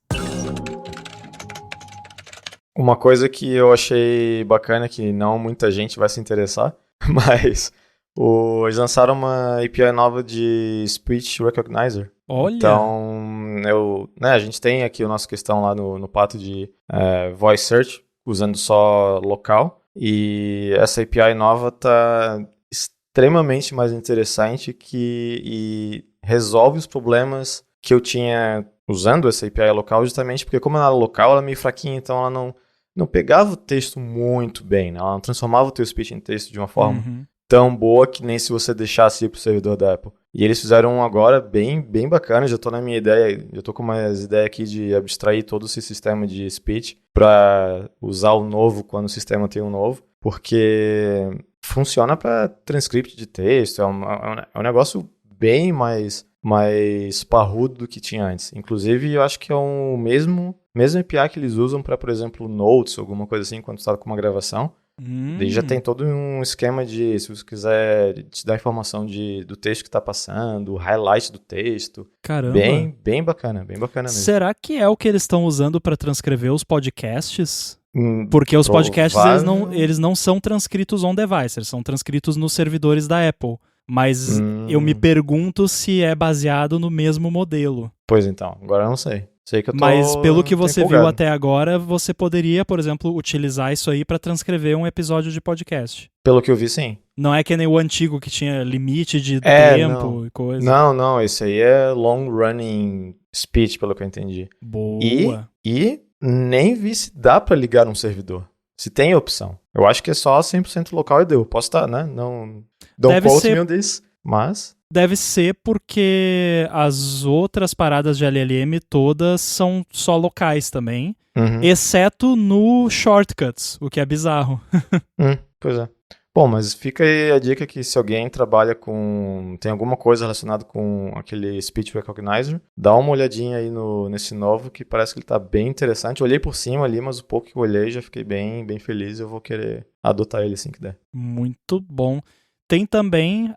Speaker 2: Uma coisa que eu achei bacana, que não muita gente vai se interessar, mas eles lançaram uma API nova de Speech Recognizer.
Speaker 1: Olha!
Speaker 2: Então, a gente tem aqui a nossa questão lá no Pato de Voice Search, usando só local, e essa API nova está extremamente mais interessante e resolve os problemas que eu tinha usando essa API local, justamente porque como ela era local, ela é meio fraquinha, então ela não pegava o texto muito bem, né? Ela não transformava o teu speech em texto de uma forma tão boa que nem se você deixasse ir pro servidor da Apple. E eles fizeram agora bem bacana, já tô na minha ideia, já tô com umas ideias aqui de abstrair todo esse sistema de speech para usar o novo quando o sistema tem um novo, porque funciona para transcript de texto, é um negócio bem mais parrudo do que tinha antes. Inclusive, eu acho que é o mesmo API que eles usam para, por exemplo, notes, alguma coisa assim, quando está com uma gravação. Daí já tem todo um esquema de, se você quiser te dar informação do texto que está passando, o highlight do texto.
Speaker 1: Caramba!
Speaker 2: Bem bacana mesmo.
Speaker 1: Será que é o que eles estão usando para transcrever os podcasts? Porque os podcasts, eles não são transcritos on device, eles são transcritos nos servidores da Apple. Mas eu me pergunto se é baseado no mesmo modelo.
Speaker 2: Pois então, agora eu não sei. Sei que eu tô
Speaker 1: Mas pelo que você viu até agora, você poderia, por exemplo, utilizar isso aí para transcrever um episódio de podcast.
Speaker 2: Pelo que eu vi, sim.
Speaker 1: Não é que nem o antigo que tinha limite de tempo e coisa.
Speaker 2: Não, esse aí é long running speech, pelo que eu entendi.
Speaker 1: Boa.
Speaker 2: E nem vi se dá para ligar um servidor. Se tem opção. Eu acho que é só 100% local e deu. Posso estar, né? Não quote me on this, mas...
Speaker 1: Deve ser porque as outras paradas de LLM todas são só locais também, exceto no Shortcuts, o que é bizarro.
Speaker 2: Pois é. Bom, mas fica aí a dica que se alguém trabalha tem alguma coisa relacionada com aquele Speech Recognizer, dá uma olhadinha aí nesse novo, que parece que ele tá bem interessante. Eu olhei por cima ali, mas o pouco que eu olhei já fiquei bem, bem feliz. Eu vou querer adotar ele assim que der.
Speaker 1: Muito bom. Tem também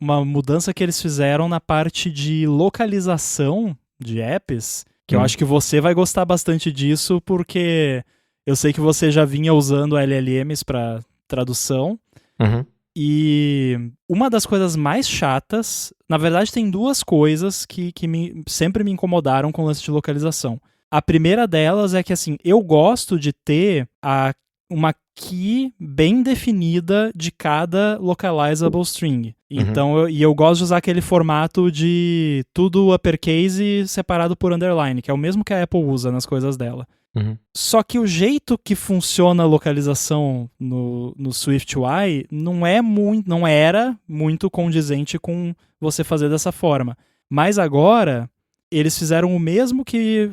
Speaker 1: uma mudança que eles fizeram na parte de localização de apps, que eu acho que você vai gostar bastante disso, porque eu sei que você já vinha usando LLMs para tradução. E uma das coisas mais chatas, na verdade tem duas coisas que sempre me incomodaram com o lance de localização. A primeira delas é que, assim, eu gosto de ter uma key bem definida de cada localizable string. Então, eu gosto de usar aquele formato de tudo uppercase separado por underline, que é o mesmo que a Apple usa nas coisas dela. Só que o jeito que funciona a localização no SwiftUI não era muito condizente com você fazer dessa forma. Mas agora, eles fizeram o mesmo que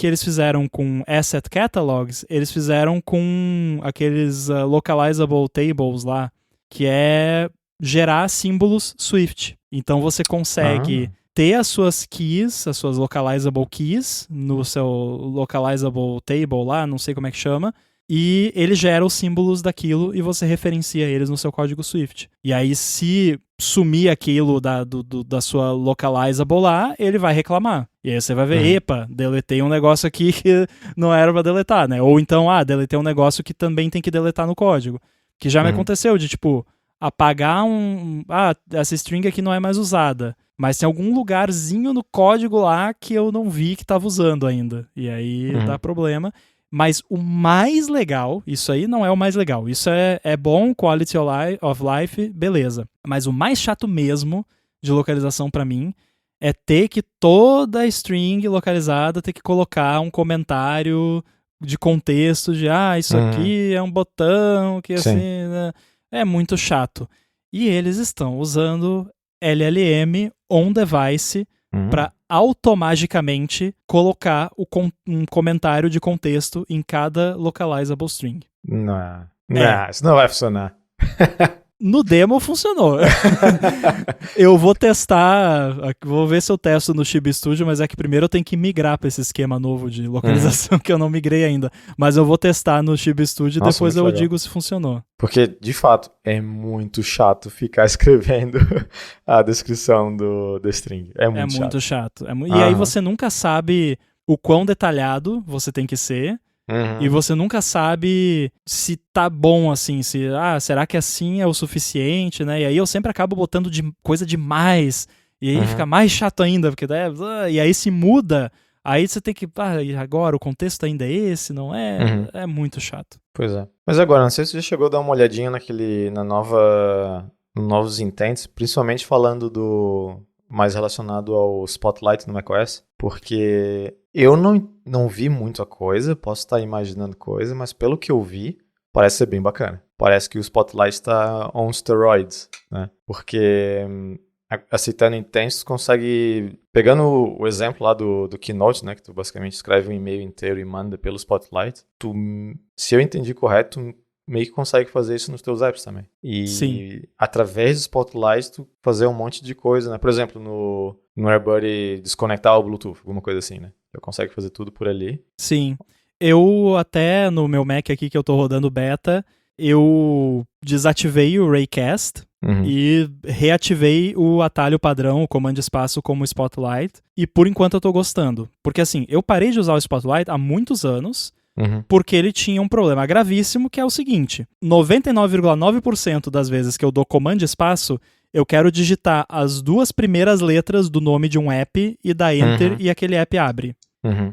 Speaker 1: eles fizeram com Asset Catalogs, eles fizeram com aqueles localizable tables lá, que é gerar símbolos Swift. Então você consegue ter as suas keys, as suas localizable keys, no seu localizable table lá, não sei como é que chama, e ele gera os símbolos daquilo e você referencia eles no seu código Swift. E aí, se sumir aquilo da sua localizable lá, ele vai reclamar. E aí você vai ver, epa, deletei um negócio aqui que não era pra deletar, né? Ou então, deletei um negócio que também tem que deletar no código. Que já me aconteceu de, tipo, apagar essa string aqui não é mais usada. Mas tem algum lugarzinho no código lá que eu não vi que estava usando ainda. E aí dá problema. Mas o mais legal, isso aí não é o mais legal. Isso é bom, quality of life, beleza. Mas o mais chato mesmo de localização pra mim é ter que toda a string localizada ter que colocar um comentário de contexto de isso aqui é um botão, que assim, né? É muito chato. E eles estão usando LLM on device para automaticamente colocar um comentário de contexto em cada localizable string.
Speaker 2: Não, isso não vai funcionar.
Speaker 1: No demo funcionou. Eu vou testar, vou ver se eu testo no Chibi Studio, mas é que primeiro eu tenho que migrar para esse esquema novo de localização que eu não migrei ainda. Mas eu vou testar no Chibi Studio e depois eu legal. Digo se funcionou.
Speaker 2: Porque, de fato, é muito chato ficar escrevendo a descrição do string. É muito chato.
Speaker 1: E aí você nunca sabe o quão detalhado você tem que ser. E você nunca sabe se tá bom assim, será que assim é o suficiente, né? E aí eu sempre acabo botando coisa demais, e aí fica mais chato ainda, porque e aí se muda, aí você tem que, e agora o contexto ainda é esse, não é? É muito chato.
Speaker 2: Pois é. Mas agora, não sei se você chegou a dar uma olhadinha no novos intents, principalmente falando mais relacionado ao Spotlight no macOS, porque eu não vi muita coisa, posso estar imaginando coisa, mas pelo que eu vi, parece ser bem bacana. Parece que o Spotlight está on steroids, né? Porque aceitando intents, consegue... Pegando o exemplo lá do Keynote, né? Que tu basicamente escreve um e-mail inteiro e manda pelo Spotlight, se eu entendi correto, tu meio que consegue fazer isso nos teus apps também.
Speaker 1: Sim.
Speaker 2: Através do Spotlight, tu fazer um monte de coisa, né? Por exemplo, no AirBuddy desconectar o Bluetooth, alguma coisa assim, né? Tu consegue fazer tudo por ali.
Speaker 1: Sim. Eu até, no meu Mac aqui que eu tô rodando beta, eu desativei o Raycast e reativei o atalho padrão, o comando espaço como Spotlight, e por enquanto eu tô gostando. Porque assim, eu parei de usar o Spotlight há muitos anos, porque ele tinha um problema gravíssimo, que é o seguinte: 99,9% das vezes que eu dou comando espaço, eu quero digitar as duas primeiras letras do nome de um app e dar Enter e aquele app abre.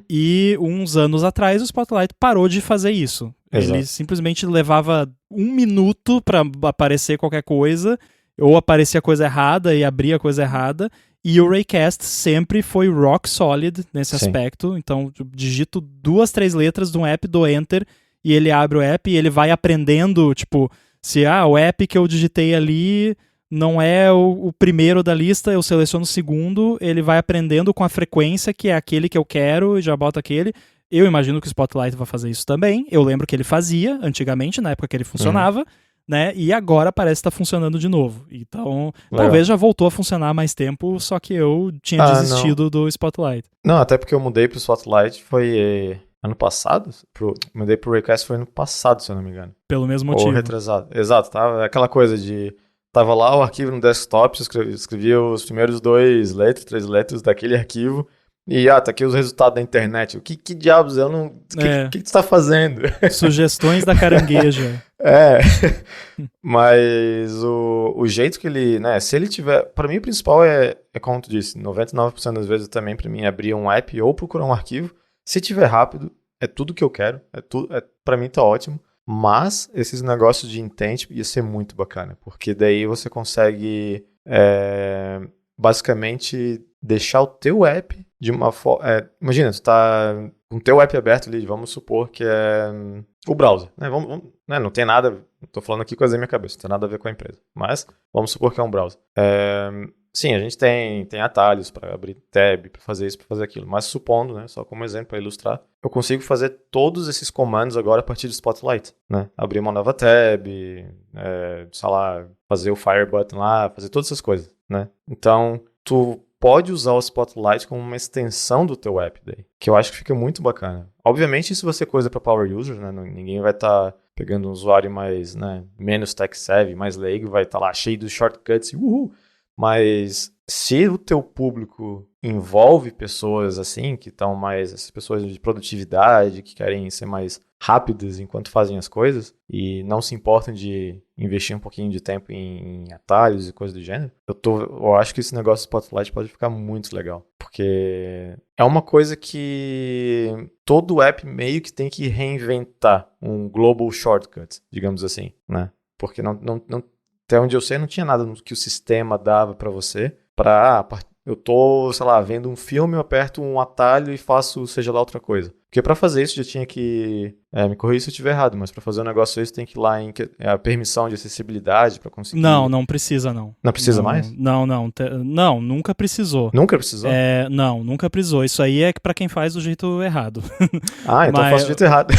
Speaker 1: E uns anos atrás o Spotlight parou de fazer isso. Exato. Ele simplesmente levava 1 minuto para aparecer qualquer coisa, ou aparecia coisa errada e abria coisa errada, E o Raycast sempre foi rock solid nesse
Speaker 2: Sim.
Speaker 1: aspecto. Então, eu digito 2, 3 letras de um app, dou Enter, e ele abre o app e ele vai aprendendo, tipo, se o app que eu digitei ali não é o primeiro da lista, eu seleciono o segundo, ele vai aprendendo com a frequência que é aquele que eu quero e já bota aquele. Eu imagino que o Spotlight vai fazer isso também. Eu lembro que ele fazia antigamente, na época que ele funcionava, né? E agora parece estar funcionando de novo. Então, talvez já voltou a funcionar há mais tempo, só que eu tinha desistido do Spotlight.
Speaker 2: Não, até porque eu mudei pro Spotlight foi ano passado. Mudei pro Raycast foi ano passado, se eu não me engano.
Speaker 1: Pelo mesmo motivo.
Speaker 2: Ou retrasado. Exato, tava aquela coisa de... Tava lá o arquivo no desktop, escrevia os primeiros 2 letras, 3 letras daquele arquivo. E, tá aqui os resultados da internet. Que diabos, eu não... O que tu tá fazendo?
Speaker 1: Sugestões da carangueja.
Speaker 2: Mas o jeito que ele, né, se ele tiver... Pra mim, o principal é como tu disse, 99% das vezes também, pra mim, é abrir um app ou procurar um arquivo. Se tiver rápido, é tudo que eu quero. Pra mim, tá ótimo. Mas esses negócios de intent ia ser muito bacana, porque daí você consegue basicamente deixar o teu app de uma forma... imagina, tu tá com o teu app aberto ali, vamos supor que é o browser, né? Né? Não tem nada, tô falando aqui coisa da minha cabeça, não tem nada a ver com a empresa, mas vamos supor que é um browser. Sim, a gente tem atalhos para abrir tab, para fazer isso, para fazer aquilo. Mas supondo, né, só como exemplo para ilustrar, eu consigo fazer todos esses comandos agora a partir do Spotlight, né? Abrir uma nova tab, sei lá, fazer o Fire Button lá, fazer todas essas coisas, né? Então, tu pode usar o Spotlight como uma extensão do teu app daí, que eu acho que fica muito bacana. Obviamente, isso vai ser coisa para power users, né? Ninguém vai estar pegando um usuário mais, né, menos tech savvy, mais leigo, vai estar lá cheio dos shortcuts e uhul. Mas se o teu público envolve pessoas assim, que estão mais, essas pessoas de produtividade, que querem ser mais rápidas enquanto fazem as coisas e não se importam de investir um pouquinho de tempo em atalhos e coisas do gênero, eu acho que esse negócio do Spotlight pode ficar muito legal, porque é uma coisa que todo app meio que tem que reinventar um global shortcut, digamos assim, né? Porque não até onde eu sei, não tinha nada que o sistema dava pra você eu tô, sei lá, vendo um filme, eu aperto um atalho e faço seja lá outra coisa. Porque pra fazer isso já tinha que... me corrija se eu estiver errado, mas pra fazer um negócio desse tem que ir lá em a permissão de acessibilidade pra conseguir...
Speaker 1: Não precisa não.
Speaker 2: Não precisa mais?
Speaker 1: Não, nunca precisou.
Speaker 2: Nunca precisou?
Speaker 1: Não, nunca precisou. Isso aí é pra quem faz do jeito errado.
Speaker 2: Então eu faço do jeito errado.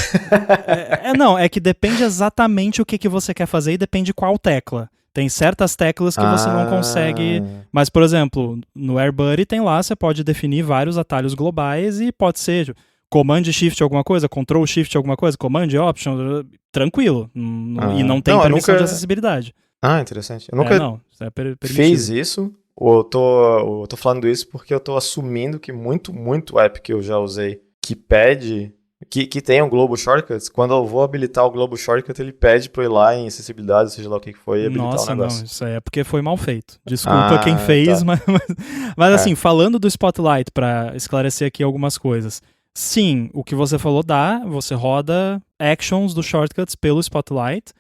Speaker 1: É que depende exatamente o que você quer fazer e depende qual tecla. Tem certas teclas que você não consegue... Mas, por exemplo, no AirBuddy tem lá, você pode definir vários atalhos globais e pode ser Command Shift alguma coisa, Control Shift alguma coisa, Command Option, tranquilo. E não tem permissão de acessibilidade.
Speaker 2: Interessante. Eu nunca fiz isso. Eu tô falando isso porque eu tô assumindo que muito app que eu já usei que pede... Que tem um Global Shortcuts, quando eu vou habilitar o Global Shortcut, ele pede pra eu ir lá em acessibilidade, seja lá o que foi, e habilitar o negócio.
Speaker 1: Não, isso aí é porque foi mal feito. Desculpa quem fez, tá. mas assim, falando do Spotlight, pra esclarecer aqui algumas coisas. Sim, o que você falou você roda actions do Shortcuts pelo Spotlight.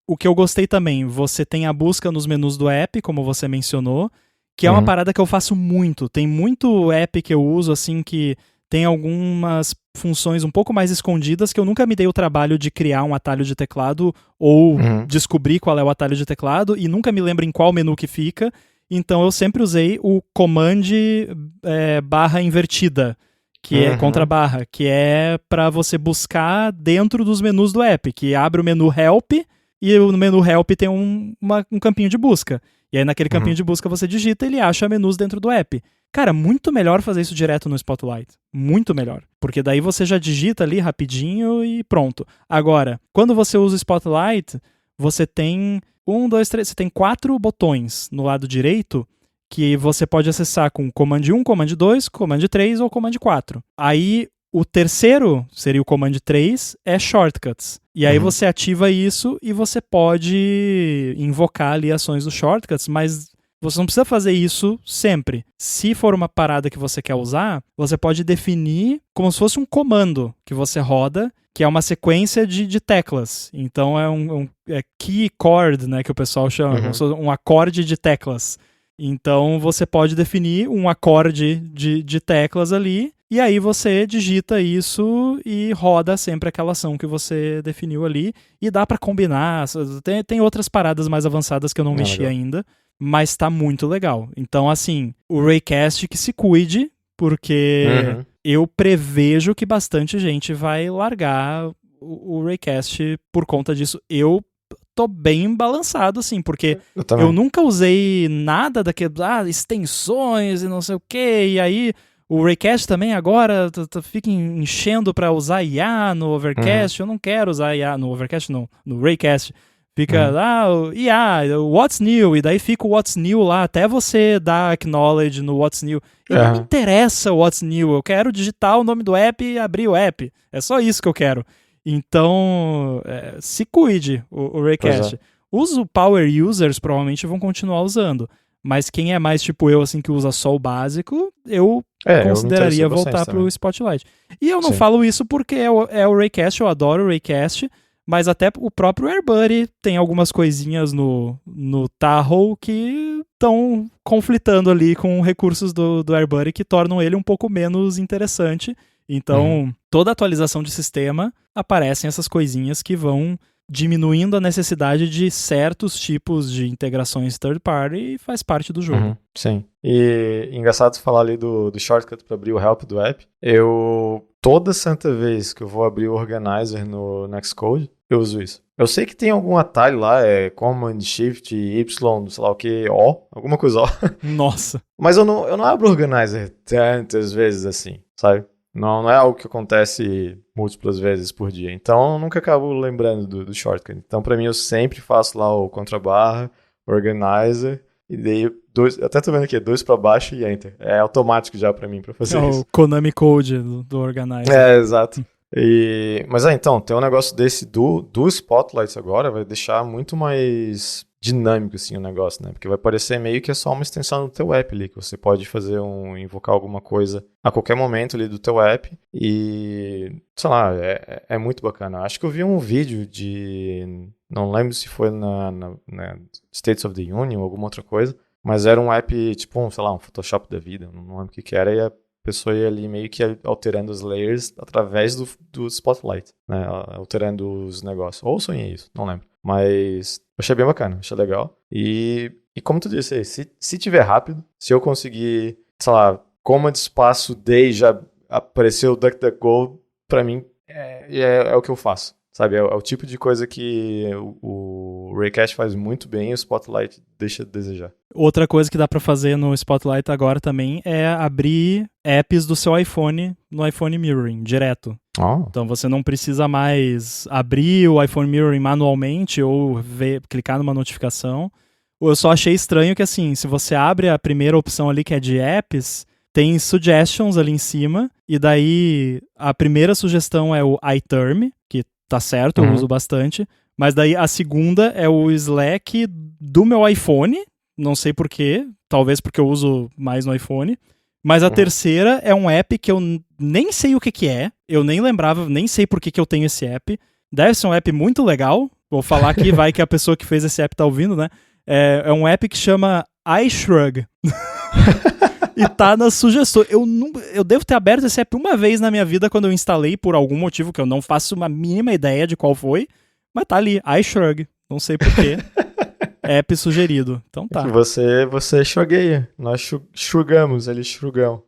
Speaker 1: O que eu gostei também, você tem a busca nos menus do app, como você mencionou, que é uma parada que eu faço muito. Tem muito app que eu uso, assim, que tem algumas funções um pouco mais escondidas que eu nunca me dei o trabalho de criar um atalho de teclado ou descobrir qual é o atalho de teclado e nunca me lembro em qual menu que fica. Então eu sempre usei o Command barra invertida, que é contra barra, que é para você buscar dentro dos menus do app, que abre o menu Help e no menu Help tem um campinho de busca. E aí naquele campinho de busca você digita e ele acha menus dentro do app. Cara, muito melhor fazer isso direto no Spotlight. Muito melhor. Porque daí você já digita ali rapidinho e pronto. Agora, quando você usa o Spotlight, você tem 4 botões no lado direito que você pode acessar com Command 1, Command 2, Command 3 ou Command 4. Aí, o terceiro, seria o Command 3, é Shortcuts. E aí você ativa isso e você pode invocar ali ações dos Shortcuts, mas... Você não precisa fazer isso sempre. Se for uma parada que você quer usar, você pode definir como se fosse um comando que você roda, que é uma sequência de teclas. Então é key chord, né, que o pessoal chama, como se fosse um acorde de teclas. Então você pode definir um acorde de teclas ali, e aí você digita isso e roda sempre aquela ação que você definiu ali, e dá pra combinar. Tem outras paradas mais avançadas que eu não mexi
Speaker 2: legal.
Speaker 1: ainda, mas tá muito legal. Então, assim, o Raycast que se cuide, porque eu prevejo que bastante gente vai largar o Raycast por conta disso. Eu tô bem balançado, assim, porque eu nunca usei nada daqueles, extensões e não sei o que, e aí o Raycast também agora fica enchendo pra usar IA no Overcast. Eu não quero usar IA no Overcast, não, no Raycast. Fica, IA, what's new, e daí fica o what's new lá, até você dar acknowledge no what's new. E não me interessa o what's new, eu quero digitar o nome do app e abrir o app. É só isso que eu quero. Então, se cuide o Raycast. Os power users provavelmente vão continuar usando, mas quem é mais tipo eu, assim, que usa só o básico, eu consideraria voltar pro Spotlight. E eu não falo isso porque é o Raycast, eu adoro o Raycast, mas até o próprio AirBuddy tem algumas coisinhas no Tahoe que estão conflitando ali com recursos do AirBuddy que tornam ele um pouco menos interessante. Então, toda atualização de sistema aparecem essas coisinhas que vão diminuindo a necessidade de certos tipos de integrações third party e faz parte do jogo.
Speaker 2: Sim. E engraçado falar ali do shortcut para abrir o help do app. Toda santa vez que eu vou abrir o organizer no Nextcode, eu uso isso. Eu sei que tem algum atalho lá, Command, Shift, Y, sei lá o que, O, alguma coisa O.
Speaker 1: Nossa.
Speaker 2: Mas eu não abro o organizer tantas vezes assim, sabe? Não é algo que acontece múltiplas vezes por dia. Então, eu nunca acabo lembrando do shortcut. Então, pra mim, eu sempre faço lá o contrabarra, organizer, e daí até tô vendo aqui, 2 pra baixo e enter. É automático já pra mim pra fazer isso.
Speaker 1: É o Konami Code do organizer.
Speaker 2: Exato. Mas então, tem um negócio desse do Spotlight agora, vai deixar muito mais dinâmico assim o negócio, né? Porque vai parecer meio que é só uma extensão do teu app ali, que você pode fazer invocar alguma coisa a qualquer momento ali do teu app e, sei lá, é muito bacana. Acho que eu vi um vídeo não lembro se foi na States of the Union ou alguma outra coisa, mas era um app tipo, sei lá, um Photoshop da vida, não lembro o que era, e a pessoa ia ali meio que alterando os layers através do Spotlight, né? Alterando os negócios. Ou sonhei isso, não lembro. Mas eu achei bem bacana, achei legal. E como tu disse aí, se tiver rápido, se eu conseguir, sei lá, Command espaço D já apareceu o DuckDuckGo, pra mim é o que eu faço. Sabe, é o tipo de coisa que o Raycast faz muito bem e o Spotlight deixa a desejar.
Speaker 1: Outra coisa que dá pra fazer no Spotlight agora também é abrir apps do seu iPhone no iPhone Mirroring, direto. Então você não precisa mais abrir o iPhone Mirroring manualmente ou clicar numa notificação. Eu só achei estranho que, assim, se você abre a primeira opção ali, que é de apps, tem suggestions ali em cima, e daí a primeira sugestão é o iTerm, que tá certo, eu uso bastante, mas daí a segunda é o Slack do meu iPhone, não sei porquê, talvez porque eu uso mais no iPhone, mas a terceira é um app que eu nem sei o que é, eu nem lembrava, nem sei por que eu tenho esse app, deve ser um app muito legal, vou falar aqui, vai que a pessoa que fez esse app tá ouvindo, né? É um app que chama iShrug. E tá nas sugestões. Eu devo ter aberto esse app uma vez na minha vida quando eu instalei por algum motivo que eu não faço uma mínima ideia de qual foi. Mas tá ali, iShrug. Não sei porquê. App sugerido. Então tá.
Speaker 2: Você shrugueia. Nós shrugamos, eles shrugam.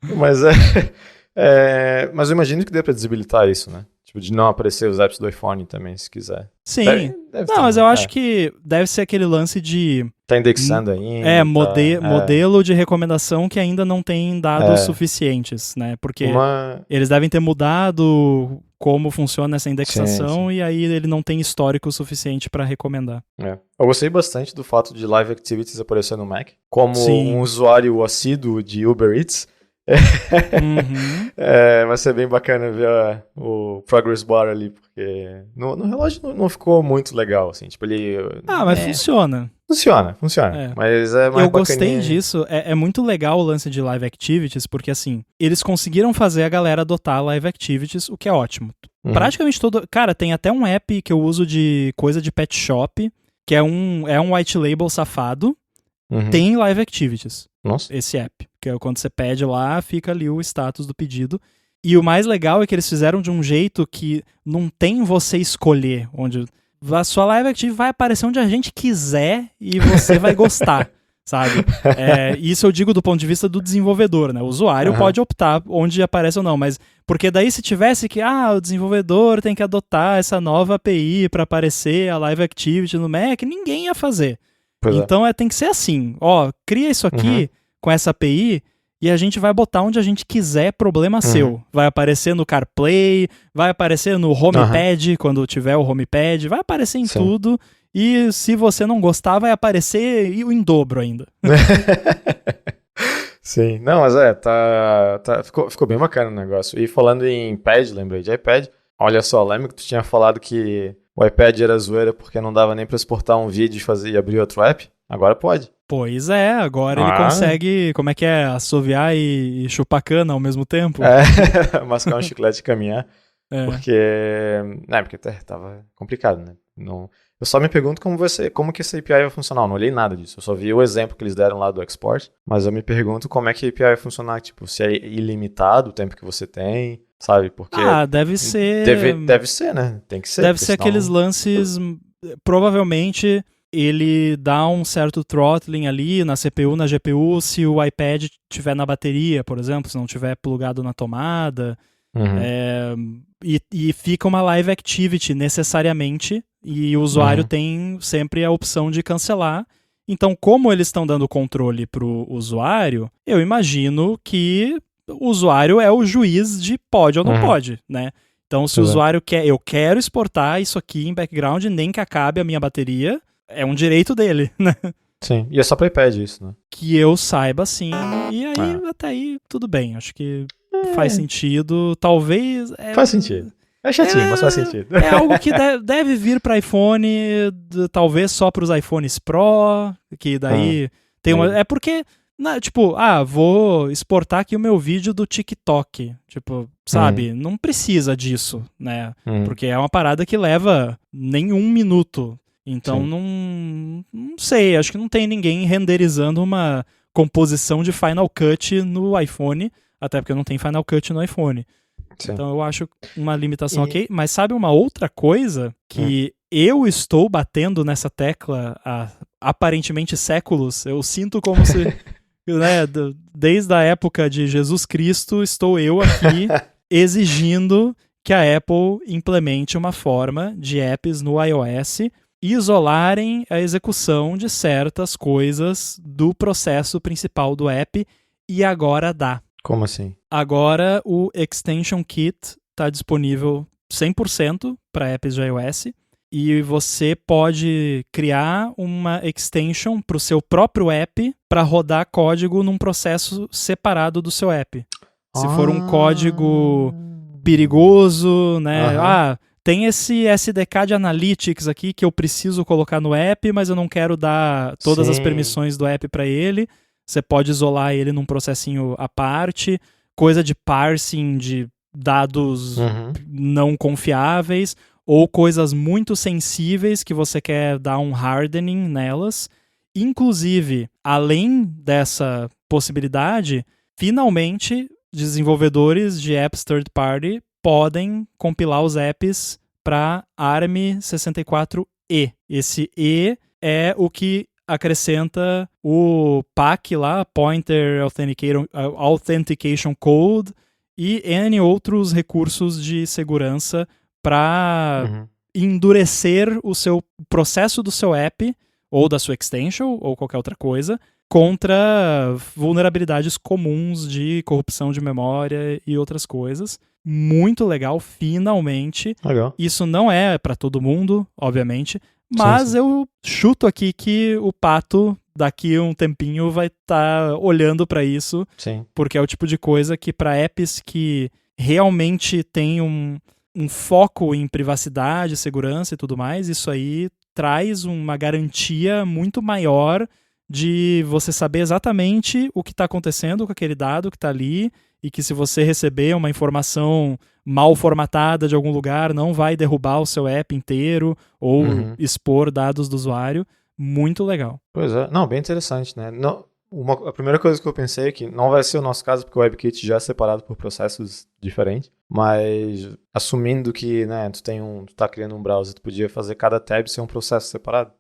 Speaker 2: Mas mas eu imagino que dê pra desabilitar isso, né? Tipo, de não aparecer os apps do iPhone também, se quiser.
Speaker 1: Sim. Deve não, mas eu acho que deve ser aquele lance de...
Speaker 2: Tá indexando ainda.
Speaker 1: Modelo de recomendação que ainda não tem dados suficientes, né? Porque eles devem ter mudado como funciona essa indexação, sim. E aí ele não tem histórico suficiente para recomendar.
Speaker 2: Eu gostei bastante do fato de Live Activities aparecer no Mac. Como um usuário assíduo de Uber Eats, vai ser bem bacana ver o Progress Bar ali, porque no relógio não ficou muito legal, assim, tipo, ele...
Speaker 1: mas funciona.
Speaker 2: Funciona, mas é mais
Speaker 1: eu gostei disso, é muito legal o lance de Live Activities, porque assim, eles conseguiram fazer a galera adotar Live Activities, o que é ótimo. Praticamente cara, tem até um app que eu uso de coisa de pet shop, que é um white label safado, tem Live Activities.
Speaker 2: Nossa.
Speaker 1: Esse app. Que é quando você pede lá, fica ali o status do pedido. E o mais legal é que eles fizeram de um jeito que não tem você escolher onde... A sua Live Activity vai aparecer onde a gente quiser e você vai gostar, sabe? Isso eu digo do ponto de vista do desenvolvedor, né? O usuário pode optar onde aparece ou não, mas... Porque daí se tivesse que, o desenvolvedor tem que adotar essa nova API para aparecer a Live Activity no Mac, ninguém ia fazer. Então tem que ser assim, cria isso aqui com essa API e a gente vai botar onde a gente quiser, problema seu. Vai aparecer no CarPlay, vai aparecer no HomePad, quando tiver o HomePad, vai aparecer em tudo. E se você não gostar, vai aparecer em dobro ainda.
Speaker 2: Sim, não, mas ficou bem bacana o negócio. E falando em iPad, lembrei de iPad. Olha só, lembra que tu tinha falado que o iPad era zoeira porque não dava nem pra exportar um vídeo e abrir outro app? Agora pode.
Speaker 1: Pois é, agora ele consegue, como é que é, assoviar e chupar cana ao mesmo tempo?
Speaker 2: Mascar um chiclete e caminhar. Porque tava complicado, né? Não, eu só me pergunto como que essa API vai funcionar. Eu não olhei nada disso, eu só vi o exemplo que eles deram lá do export, mas eu me pergunto como é que a API vai funcionar, tipo, se é ilimitado o tempo que você tem, sabe? Porque
Speaker 1: deve ser...
Speaker 2: Deve ser, né? Tem que ser.
Speaker 1: Deve ser aqueles lances, provavelmente... Ele dá um certo throttling ali na CPU, na GPU, se o iPad estiver na bateria, por exemplo, se não estiver plugado na tomada. E fica uma Live Activity necessariamente, e o usuário tem sempre a opção de cancelar. Então, como eles estão dando controle para o usuário, eu imagino que o usuário é o juiz de pode ou não pode, né? Então, se o usuário quer, eu quero exportar isso aqui em background, nem que acabe a minha bateria, é um direito dele, né?
Speaker 2: Sim, e é só para iPad isso, né?
Speaker 1: Que eu saiba, sim. E aí, até aí, tudo bem. Acho que faz sentido. Talvez...
Speaker 2: Faz sentido. É chatinho, mas faz sentido.
Speaker 1: É algo que deve vir para iPhone, talvez só para os iPhones Pro, que daí tem uma... É porque, vou exportar aqui o meu vídeo do TikTok. Tipo, sabe? Não precisa disso, né? Porque é uma parada que leva nem 1 minuto. Então, não sei, acho que não tem ninguém renderizando uma composição de Final Cut no iPhone, até porque não tem Final Cut no iPhone. Sim. Então, eu acho uma limitação ok. Mas sabe uma outra coisa que eu estou batendo nessa tecla há aparentemente séculos? Eu sinto como se, né, desde a época de Jesus Cristo, estou eu aqui exigindo que a Apple implemente uma forma de apps no iOS isolarem a execução de certas coisas do processo principal do app, e agora dá.
Speaker 2: Como assim?
Speaker 1: Agora o Extension Kit está disponível 100% para apps de iOS, e você pode criar uma extension para o seu próprio app para rodar código num processo separado do seu app. Se for um código perigoso, né? Tem esse SDK de Analytics aqui que eu preciso colocar no app, mas eu não quero dar todas as permissões do app para ele. Você pode isolar ele num processinho à parte. Coisa de parsing de dados não confiáveis, ou coisas muito sensíveis que você quer dar um hardening nelas. Inclusive, além dessa possibilidade, finalmente, desenvolvedores de apps third party podem compilar os apps para ARM64E. Esse E é o que acrescenta o PAC lá, Pointer Authentication Code, e N outros recursos de segurança para endurecer o seu processo do seu app, ou da sua extension, ou qualquer outra coisa, contra vulnerabilidades comuns de corrupção de memória e outras coisas. Muito legal, finalmente.
Speaker 2: Legal.
Speaker 1: Isso não é para todo mundo, obviamente, mas
Speaker 2: sim.
Speaker 1: Eu chuto aqui que o Pato, daqui a um tempinho, vai estar olhando para isso, porque é o tipo de coisa que para apps que realmente tem um foco em privacidade, segurança e tudo mais, isso aí traz uma garantia muito maior de você saber exatamente o que está acontecendo com aquele dado que está ali, e que se você receber uma informação mal formatada de algum lugar, não vai derrubar o seu app inteiro ou expor dados do usuário. muito legal.
Speaker 2: Pois é, não, bem interessante, né? Não, a primeira coisa que eu pensei é que não vai ser o nosso caso, porque o WebKit já é separado por processos diferentes, mas assumindo que, né, tu tá criando um browser, tu podia fazer cada tab ser um processo separado.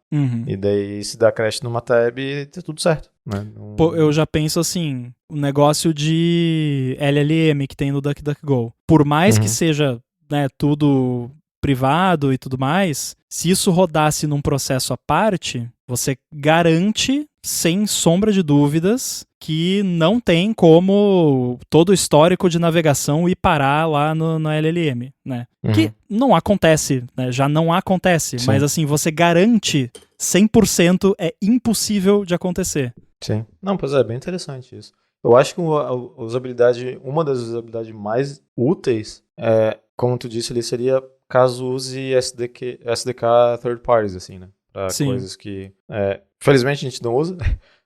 Speaker 2: E daí, se dá crash numa tab, tá tudo certo, né?
Speaker 1: Pô, eu já penso assim, o negócio de LLM que tem no DuckDuckGo. Por mais que seja, né, tudo privado e tudo mais, se isso rodasse num processo à parte, você garante, sem sombra de dúvidas, que não tem como todo o histórico de navegação ir parar lá no LLM, né? Que não acontece, né? Já não acontece, mas assim, você garante 100% é impossível de acontecer.
Speaker 2: Sim. Não, pois é, bem interessante isso. Eu acho que uma das usabilidades mais úteis, como tu disse ali, seria caso use SDK third parties, assim, né? Pra coisas que, felizmente a gente não usa,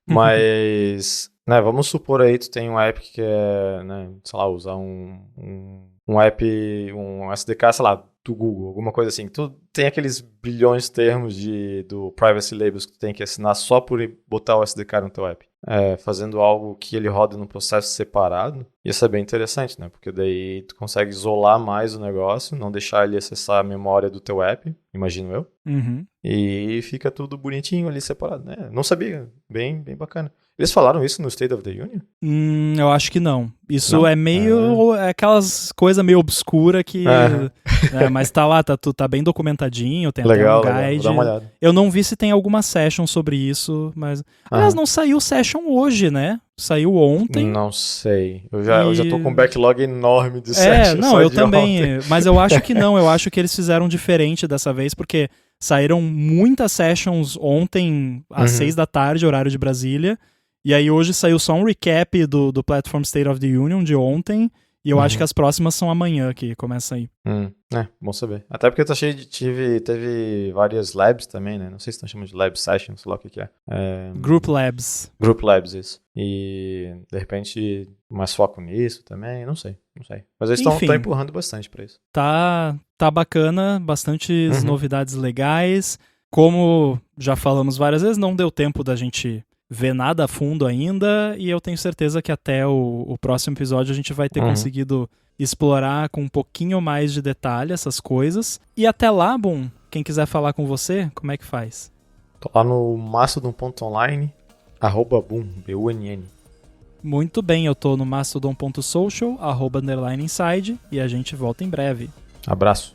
Speaker 2: mas, né, vamos supor aí, tu tem um app que quer, né, sei lá, usar um app, um SDK, sei lá, do Google, alguma coisa assim. Tu tem aqueles bilhões de termos do Privacy Labels que tu tem que assinar só por botar o SDK no teu app. Fazendo algo que ele roda num processo separado, isso é bem interessante, né? Porque daí tu consegue isolar mais o negócio, não deixar ele acessar a memória do teu app, imagino eu. E fica tudo bonitinho ali separado, né? Não sabia, bem bacana. Eles falaram isso no State of the Union?
Speaker 1: Eu acho que não. Isso não? É meio... É aquelas coisas meio obscura que... mas tá lá, tá bem documentadinho, tem
Speaker 2: legal,
Speaker 1: até um guide.
Speaker 2: Legal, vou dar uma olhada.
Speaker 1: Eu não vi se tem alguma session sobre isso, mas... Aliás, não saiu session hoje, né? Saiu ontem.
Speaker 2: Não sei. Eu já tô com um backlog enorme de sessions.
Speaker 1: Não, eu também. Ontem. Mas eu acho que não. Eu acho que eles fizeram diferente dessa vez, porque saíram muitas sessions ontem às 6 da tarde, horário de Brasília. E aí hoje saiu só um recap do Platform State of the Union de ontem. E eu acho que as próximas são amanhã que começa aí.
Speaker 2: Bom saber. Até porque tá cheio teve várias labs também, né? Não sei se estão chamando de lab sessions, sei lá o que é.
Speaker 1: Group Labs.
Speaker 2: Group Labs, isso. E, de repente, mais foco nisso também, não sei. Mas eles estão empurrando bastante pra isso.
Speaker 1: Tá bacana, bastantes novidades legais. Como já falamos várias vezes, não deu tempo da gente ver nada a fundo ainda, e eu tenho certeza que até o próximo episódio a gente vai ter conseguido explorar com um pouquinho mais de detalhe essas coisas. E até lá, Boom, quem quiser falar com você, como é que faz?
Speaker 2: Tô lá no mastodon.online, @boom, BUNN.
Speaker 1: Muito bem, eu tô no mastodon.social, @inside, e a gente volta em breve.
Speaker 2: Abraço.